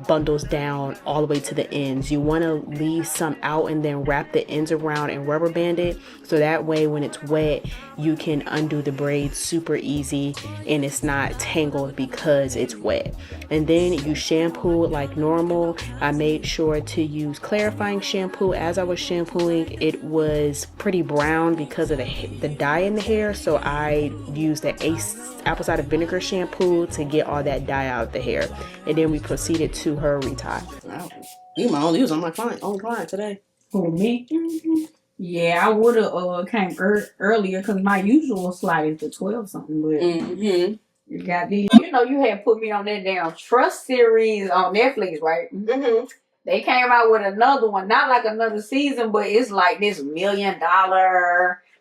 bundles down all the way to the ends. You want to leave some out and then wrap the ends around and rubber band it, so that way when it's wet you can undo the braids super easy and it's not tangled because it's wet. And then you shampoo like normal. I made sure to use clarifying shampoo. As I was shampooing, it was pretty brown because of the dye in the hair, so I used the Ace apple cider vinegar shampoo to get all that dye out of the hair, and then we proceeded to her retie. Wow. You was on my own client today. For me? Mm-hmm. Yeah, I would have came earlier because my usual slot is the 12 something, but you got these. You know, you had put me on that damn Trust series on Netflix, right? Mm-hmm. They came out with another one, not like another season, but it's like this $1 million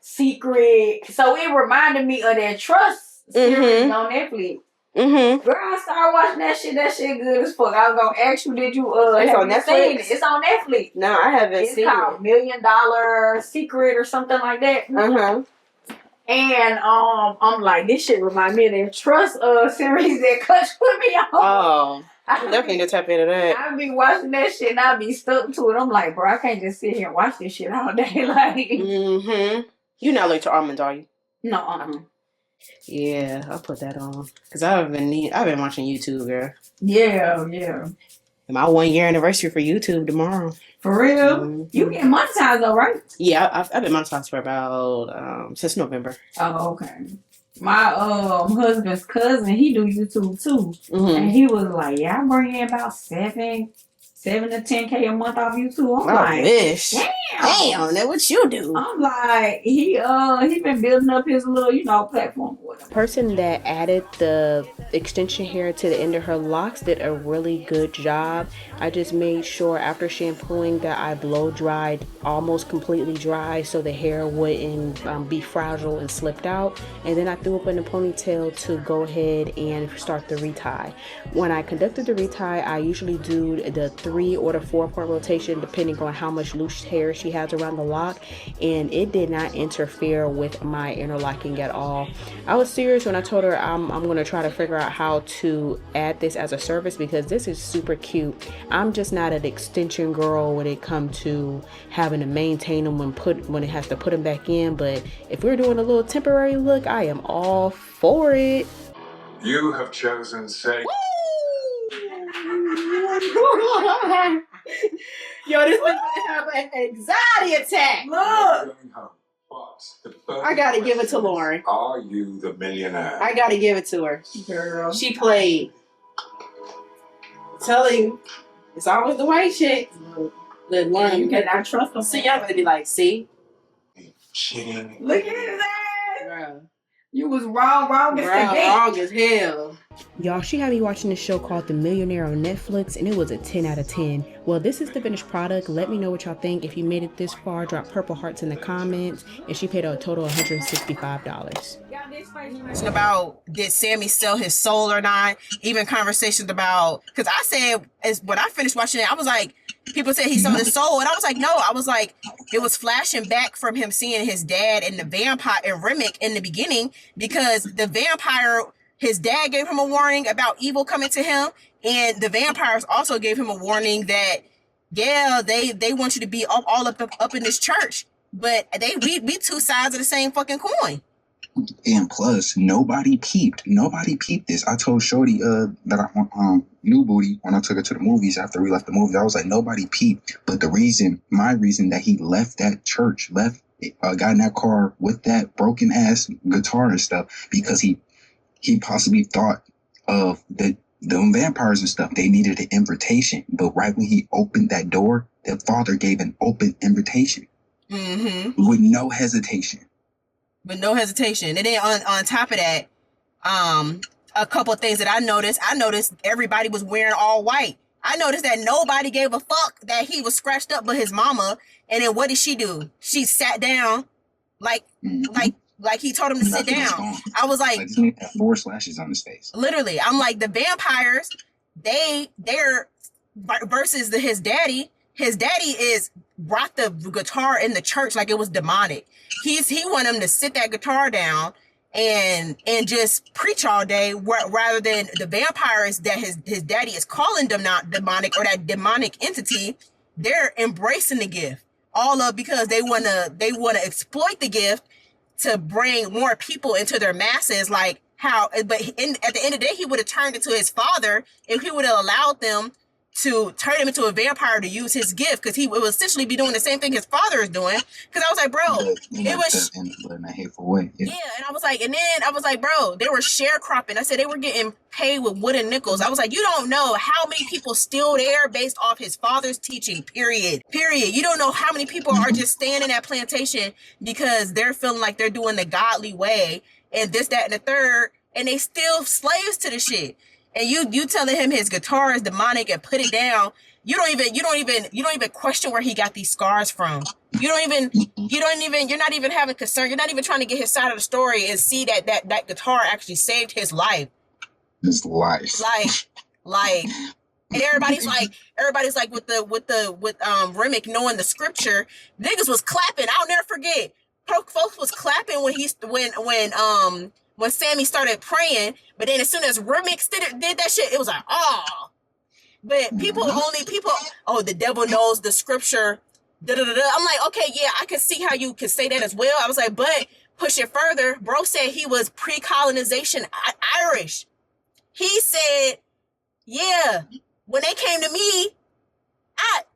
secret. So it reminded me of that Trust series on Netflix. Mm-hmm. Girl, I started watching that shit. That shit good as fuck. I was gonna ask you, did you it's on Netflix? Seen it? It's on Netflix. No, I haven't seen it. It's called $1 Million Secret or something like that. And I'm like, this shit remind me of that Trust series that Clutch put me on. Oh, I definitely need to tap into that. I be watching that shit and I be stuck to it. I'm like, bro, I can't just sit here and watch this shit all day. Like, You're not allergic to almonds, are you? No, Yeah, I'll put that on because I've been watching YouTube, girl. Yeah. My 1 year anniversary for YouTube tomorrow. For real? You get monetized though, right? Yeah, I've been monetized for about since November. Oh, okay. My husband's cousin, he do YouTube too, and he was like, "Yeah, I bring in about 7 to 10K a month off YouTube." I'm like, wish. Damn, that what you do. I'm like, he been building up his little, platform or whatever. Person that added the extension hair to the end of her locks did a really good job. I just made sure after shampooing that I blow dried almost completely dry so the hair wouldn't be fragile and slipped out, and then I threw up in a ponytail to go ahead and start the retie. When I conducted the retie, I usually do the 3 or the 4 part rotation depending on how much loose hair she has around the lock, and it did not interfere with my interlocking at all. I was serious when I told her I'm going to try to figure out how to add this as a service because this is super cute. I'm just not an extension girl when it comes to having to maintain them when it has to put them back in, but if we're doing a little temporary look, I am all for it. You have chosen safe. Yo, this is gonna have an anxiety attack. Look, I gotta give it to Lauren. Are you the millionaire? I gotta give it to her. Girl, she played. Tell you, it's always the white chick. Lauren, you cannot trust them. See, y'all gonna be like, see? Cheating. Look at his ass. Girl. You was wrong as hell. Y'all, she had me watching this show called The Millionaire on Netflix, and it was a 10 out of 10. Well, this is the finished product. Let me know what y'all think. If you made it this far, drop purple hearts in the comments. And she paid a total of $165. About did Sammy sell his soul or not? Even conversations about, because I said, when I finished watching it, I was like, people said he sold his soul, and I was like, no. I was like, it was flashing back from him seeing his dad and the vampire and Remick in the beginning, because the vampire, his dad gave him a warning about evil coming to him, and the vampires also gave him a warning that, yeah, they want you to be all up in this church, but we two sides of the same fucking coin. And plus, nobody peeped this. I told Shorty that I New Booty when I took her to the movies after we left the movie. I was like, nobody peeped. But my reason that he left that church, got in that car with that broken ass guitar and stuff, because he possibly thought of the them vampires and stuff, they needed an invitation. But right when he opened that door, the father gave an open invitation. With no hesitation. With no hesitation. And then on top of that, a couple of things that I noticed everybody was wearing all white. I noticed that nobody gave a fuck that he was scratched up but his mama. And then what did she do? She sat down like he told him to sit down. I was like he had 4 slashes on his face. Literally. I'm like, the vampires, they're versus his daddy. His daddy brought the guitar in the church like it was demonic. He wanted him to sit that guitar down and just preach all day, rather than the vampires that his daddy is calling them not demonic, or that demonic entity. They're embracing the gift, all of because they wanna exploit the gift to bring more people into their masses. Like how, but at the end of the day, he would have turned it to his father if he would have allowed them to turn him into a vampire to use his gift, because he would essentially be doing the same thing his father is doing. Because I was like, bro, it was in a hateful way. Yeah, and I was like, bro, they were sharecropping. I said they were getting paid with wooden nickels. I was like, you don't know how many people still there based off his father's teaching. Period. You don't know how many people are just staying in that plantation because they're feeling like they're doing the godly way and this, that, and the third, and they still slaves to the shit. And you telling him his guitar is demonic and put it down. You don't even question where he got these scars from. You're not even having concern. You're not even trying to get his side of the story and see that guitar actually saved his life. His life. Like, and everybody's like with Remick knowing the scripture, niggas was clapping. I'll never forget. Folks was clapping when Sammy started praying, but then as soon as Remix did that shit, it was like, oh. But the devil knows the scripture. I'm like, okay, yeah, I can see how you can say that as well. I was like, but push it further. Bro said he was pre-colonization Irish. He said, yeah, when they came to me,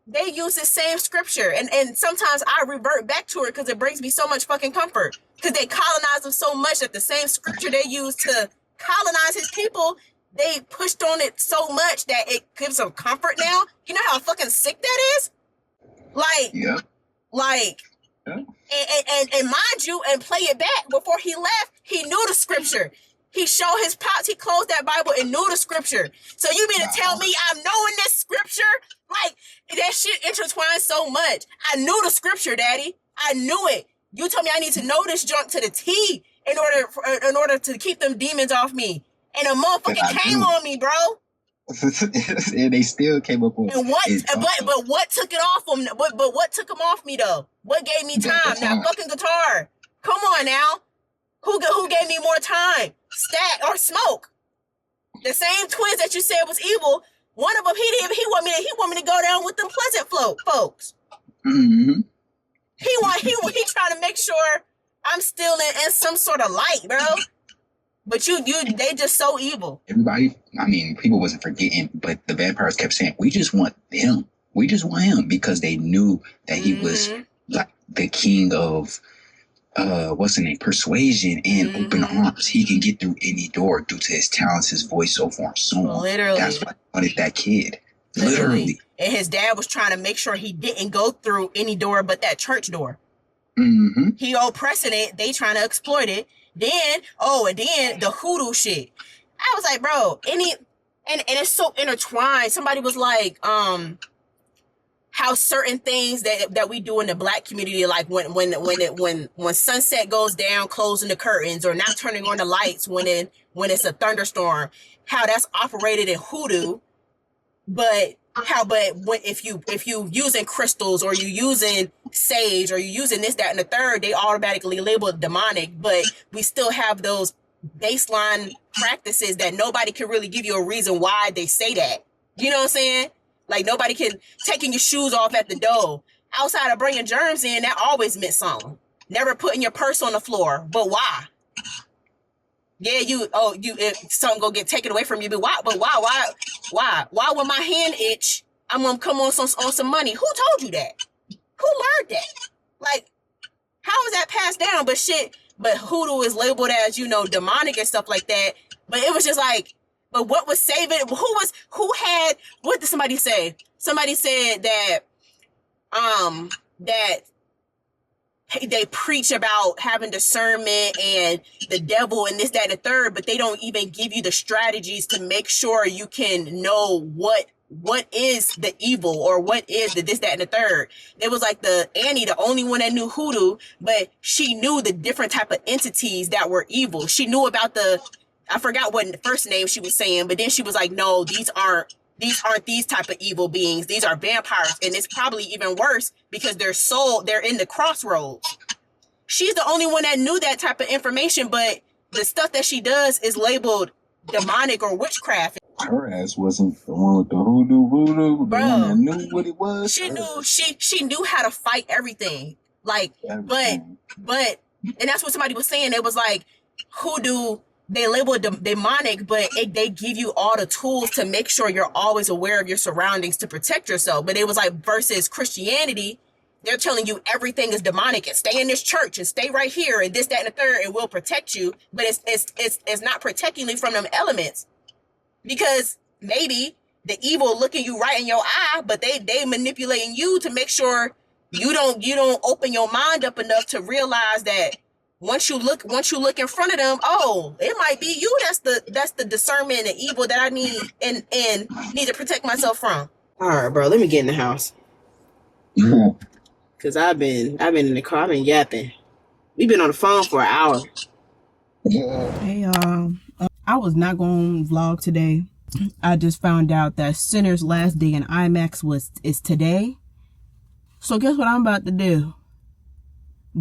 they use the same scripture. And sometimes I revert back to it because it brings me so much fucking comfort. Because they colonized them so much that the same scripture they used to colonize his people, they pushed on it so much that it gives them comfort now. You know how fucking sick that is? And mind you, and play it back, before he left, he knew the scripture. He showed his pops, he closed that Bible and knew the scripture. So you mean to tell me I'm knowing this scripture? Like, that shit intertwined so much. I knew the scripture, Daddy. I knew it. You told me I need to know this junk to the T in order to keep them demons off me. And a motherfucker came on me, bro. And they still came up on. And what took it off them? But what took them off me though? What gave me time? Now fucking guitar. Come on now. Who gave me more time? Stack or Smoke? The same twins that you said was evil. One of them, he want me to go down with them Pleasant folks. Mm-hmm. He trying to make sure I'm still in some sort of light, bro. But they just so evil. Everybody, I mean, people wasn't forgetting, but the vampires kept saying, we just want him. We just want him, because they knew that he was like the king of what's the name? Persuasion and open arms. He can get through any door due to his talents, his voiceover, and so on. Literally. That's why I wanted that kid. Literally. And his dad was trying to make sure he didn't go through any door but that church door. Mm-hmm. He oppressing it. They trying to exploit it. Then the hoodoo shit. I was like, bro, and it's so intertwined. Somebody was like, how certain things that we do in the Black community, like when sunset goes down, closing the curtains or not turning on the lights when it's a thunderstorm, how that's operated in hoodoo. But if you using crystals or you using sage or you using this, that, and the third, they automatically label it demonic. But we still have those baseline practices that nobody can really give you a reason why they say that. You know what I'm saying? Like, nobody can taking your shoes off at the door. Outside of bringing germs in, that always meant something. Never putting your purse on the floor. But why? Yeah, if something gonna get taken away from you, but why when my hand itch, I'm gonna come on some money? Who told you that? Who learned that? Like, how is that passed down? But hoodoo is labeled as, demonic and stuff like that. But it was just like, But what was saving? What did somebody say? Somebody said that that they preach about having discernment and the devil and this, that, and the third, but they don't even give you the strategies to make sure you can know what is the evil or what is the this, that, and the third. It was like Annie, the only one that knew hoodoo, but she knew the different type of entities that were evil. She knew about I forgot what the first name she was saying, but then she was like, no, these aren't these type of evil beings. These are vampires. And it's probably even worse because they're in the crossroads. She's the only one that knew that type of information, but the stuff that she does is labeled demonic or witchcraft. Her ass wasn't the one with the hoodoo voodoo, the one that knew what it was. She knew how to fight everything. Like, everything. but and that's what somebody was saying. It was like hoodoo, they label it demonic, but they give you all the tools to make sure you're always aware of your surroundings to protect yourself. But it was like versus Christianity, they're telling you everything is demonic and stay in this church and stay right here and this, that, and the third, and will protect you. But it's not protecting you from them elements, because maybe the evil looking you right in your eye, but they manipulating you to make sure you don't open your mind up enough to realize that once you look in front of them, oh, it might be you. That's the discernment and evil that I need and need to protect myself from. All right, bro, let me get in the house. Cause I've been in the car, I've been yapping. We've been on the phone for an hour. Hey y'all, I was not going to vlog today. I just found out that Sinner's last day in IMAX is today. So guess what I'm about to do?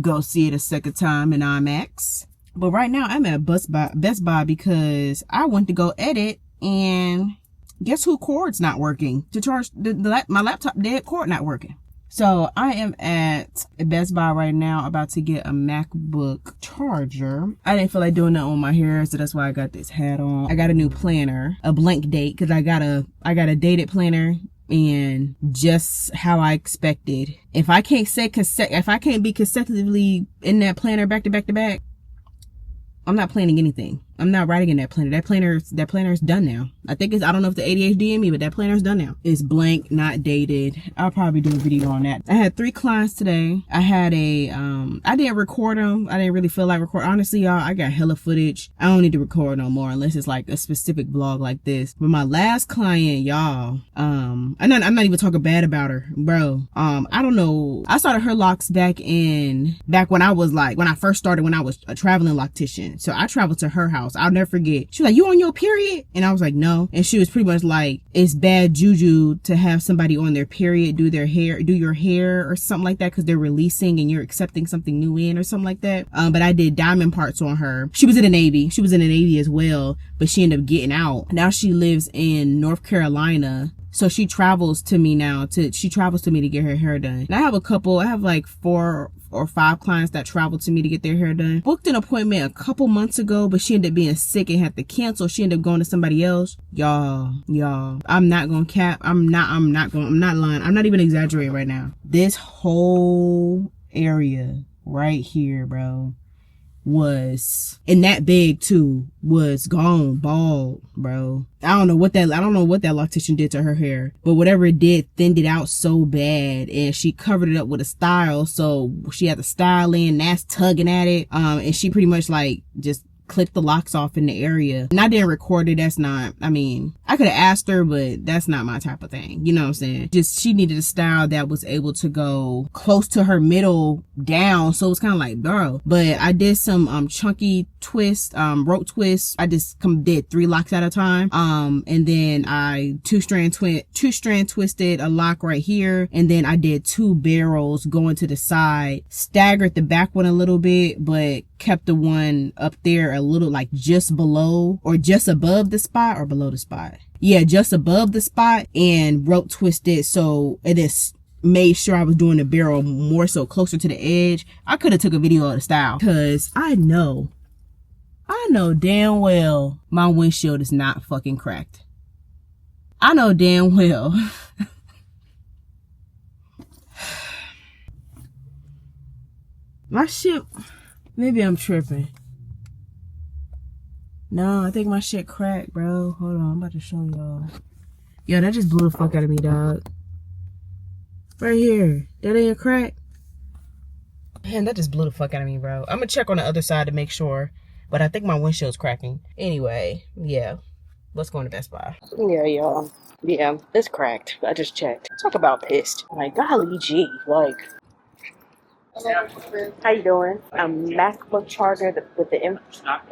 Go see it a second time in IMAX. But right now I'm at Best Buy because I went to go edit, and guess who cord's not working to charge my laptop? Dead cord not working. So I am at Best Buy right now about to get a MacBook charger. I didn't feel like doing that on my hair, so that's why I got this hat on. I got a new planner, a blank date, because I got a dated planner. And just how I expected. If I can't be consecutively in that planner back to back to back, I'm not planning anything. I'm not writing in that planner. That planner is done now. I don't know if the ADHD in me, but that planner is done now. It's blank, not dated. I'll probably do a video on that. I had 3 clients today. I had I didn't record them. I didn't really feel like recording. Honestly, y'all, I got hella footage. I don't need to record no more unless it's like a specific vlog like this. But my last client, y'all, I'm not even talking bad about her, bro. I don't know. I started her locks back when I first started, when I was a traveling loctician. So I traveled to her house. I'll never forget. She was like, "You on your period?" And I was like, "No." And she was pretty much like, "It's bad juju to have somebody on their period do your hair or something like that, because they're releasing and you're accepting something new in or something like that." But I did diamond parts on her. She was in the Navy. She was in the Navy as well, but she ended up getting out. Now she lives in North Carolina. So she travels to me to get her hair done. And I have like 4 or 5 clients that travel to me to get their hair done. Booked an appointment a couple months ago, but she ended up being sick and had to cancel. She ended up going to somebody else. Y'all, I'm not gonna cap. I'm not lying. I'm not even exaggerating right now. This whole area right here, bro, was, and that big too, was gone bald, bro. I don't know what that loctician did to her hair, but whatever it did thinned it out so bad, and she covered it up with a style, so she had the style in, that's tugging at it, and she pretty much like just clip the locks off in the area. And I didn't record it. I could have asked her, but that's not my type of thing. You know what I'm saying? Just, she needed a style that was able to go close to her middle down. So it's kind of like, bro. But I did some chunky twist, rope twists. I just did 3 locks at a time. And then I two strand twisted a lock right here. And then I did 2 barrels going to the side, staggered the back one a little bit, but kept the one up there a little, like just below or just above the spot, or below the spot. Yeah, just above the spot, and rope twisted. So it is made sure I was doing the barrel more so closer to the edge. I could have took a video of the style, because I know damn well my windshield is not fucking cracked. I know damn well. My shit, maybe I'm tripping. No, I think my shit cracked, bro. Hold on, I'm about to show y'all. Yo, that just blew the fuck out of me, dog. Right here. That ain't a crack. Man, that just blew the fuck out of me, bro. I'm gonna check on the other side to make sure. But I think my windshield's cracking. Anyway, yeah. Let's go into Best Buy. Yeah, y'all. Yeah, it's cracked. I just checked. Talk about pissed. Like, golly gee. Like, how you doing? A MacBook charger with the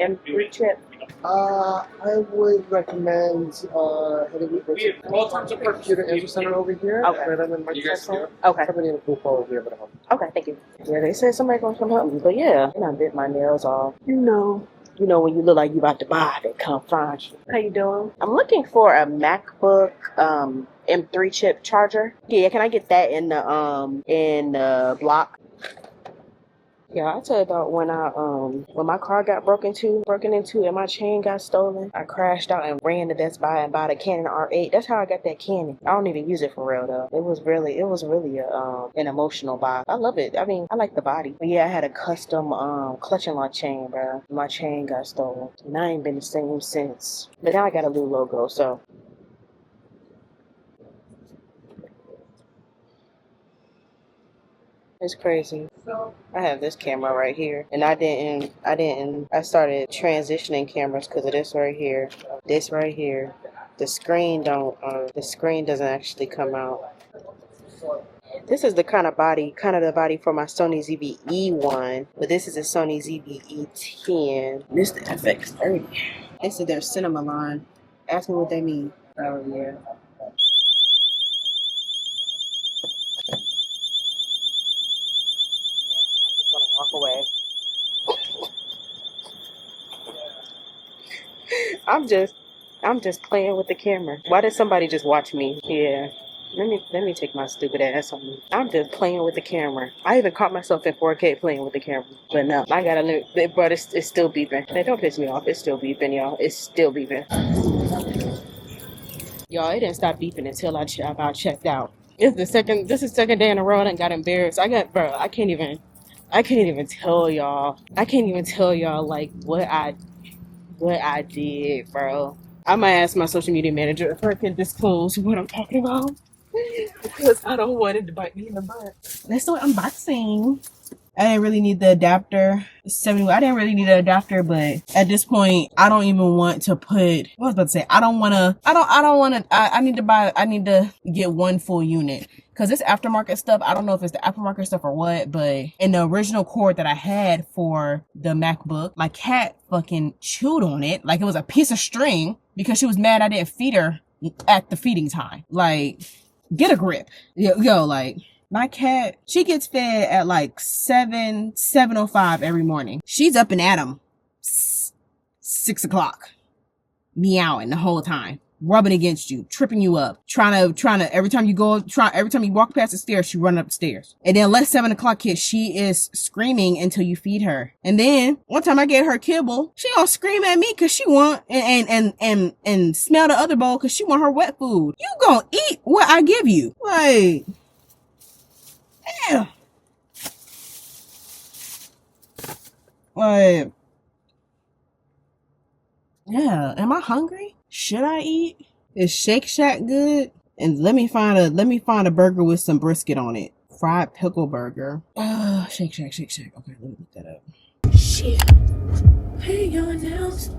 M3 chip. I would recommend heading over to the Computer Answer Center over here. Okay. Right on the Microsoft. Okay. Somebody in the pool over here, but Okay, thank you. Yeah, they said somebody gonna come help me, but yeah, and I bit my nails off. You know when you look like you about to buy, they come find you. How you doing? I'm looking for a MacBook M3 chip charger. Yeah, can I get that in the block? Yeah, I tell you about when my car got broken into and my chain got stolen. I crashed out and ran to Best Buy and bought a Canon R8. That's how I got that Canon. I don't even use it for real though. It was really an emotional buy. I love it. I mean, I like the body. But yeah, I had a custom ClutchNLoc chain, bro. My chain got stolen, and I ain't been the same since. But now I got a new logo, so. It's crazy. I have this camera right here, and I started transitioning cameras because of this right here. This right here. The screen doesn't actually come out. This is the kind of the body for my Sony ZV-E1, but this is a Sony ZV-E10. This is the FX30. This is their cinema line. Ask me what they mean. Oh yeah. Away. I'm just playing with the camera. Why did somebody just watch me? Yeah. Let me take my stupid ass on me. I'm just playing with the camera. I even caught myself in 4K playing with the camera. But no, I gotta learn. But it's still beeping. Hey, don't piss me off. It's still beeping, y'all. It's still beeping. Y'all, it didn't stop beeping until I about checked out. This is the second day in a row and I got embarrassed. I can't even tell y'all. I can't even tell y'all like what I did, bro. I might ask my social media manager if I can disclose what I'm talking about. Because I don't want it to bite me in the butt. Let's do unboxing. I didn't really need the adapter. I didn't really need an adapter, but at this point, I don't even want to put, what I was about to say, I need to get one full unit. Cause this aftermarket stuff, I don't know if it's the aftermarket stuff or what, but in the original cord that I had for the MacBook, my cat fucking chewed on it like it was a piece of string because she was mad I didn't feed her at the feeding time. Like, get a grip. Yo, like, my cat, she gets fed at like 7:05 every morning. She's up and at 'em 6 o'clock, meowing the whole time, rubbing against you, tripping you up, trying to, every time you walk past the stairs, she run up the stairs. And then let 7 o'clock hit, she is screaming until you feed her. And then one time I gave her kibble, she gonna scream at me cause she want, and smell the other bowl cause she want her wet food. You gonna eat what I give you. Like, damn. Like, yeah, am I hungry? Should I eat? Is Shake Shack good? And let me find a burger with some brisket on it. Fried pickle burger. Shake Shack. Okay, let me look that up. Shit. Hey, your nails.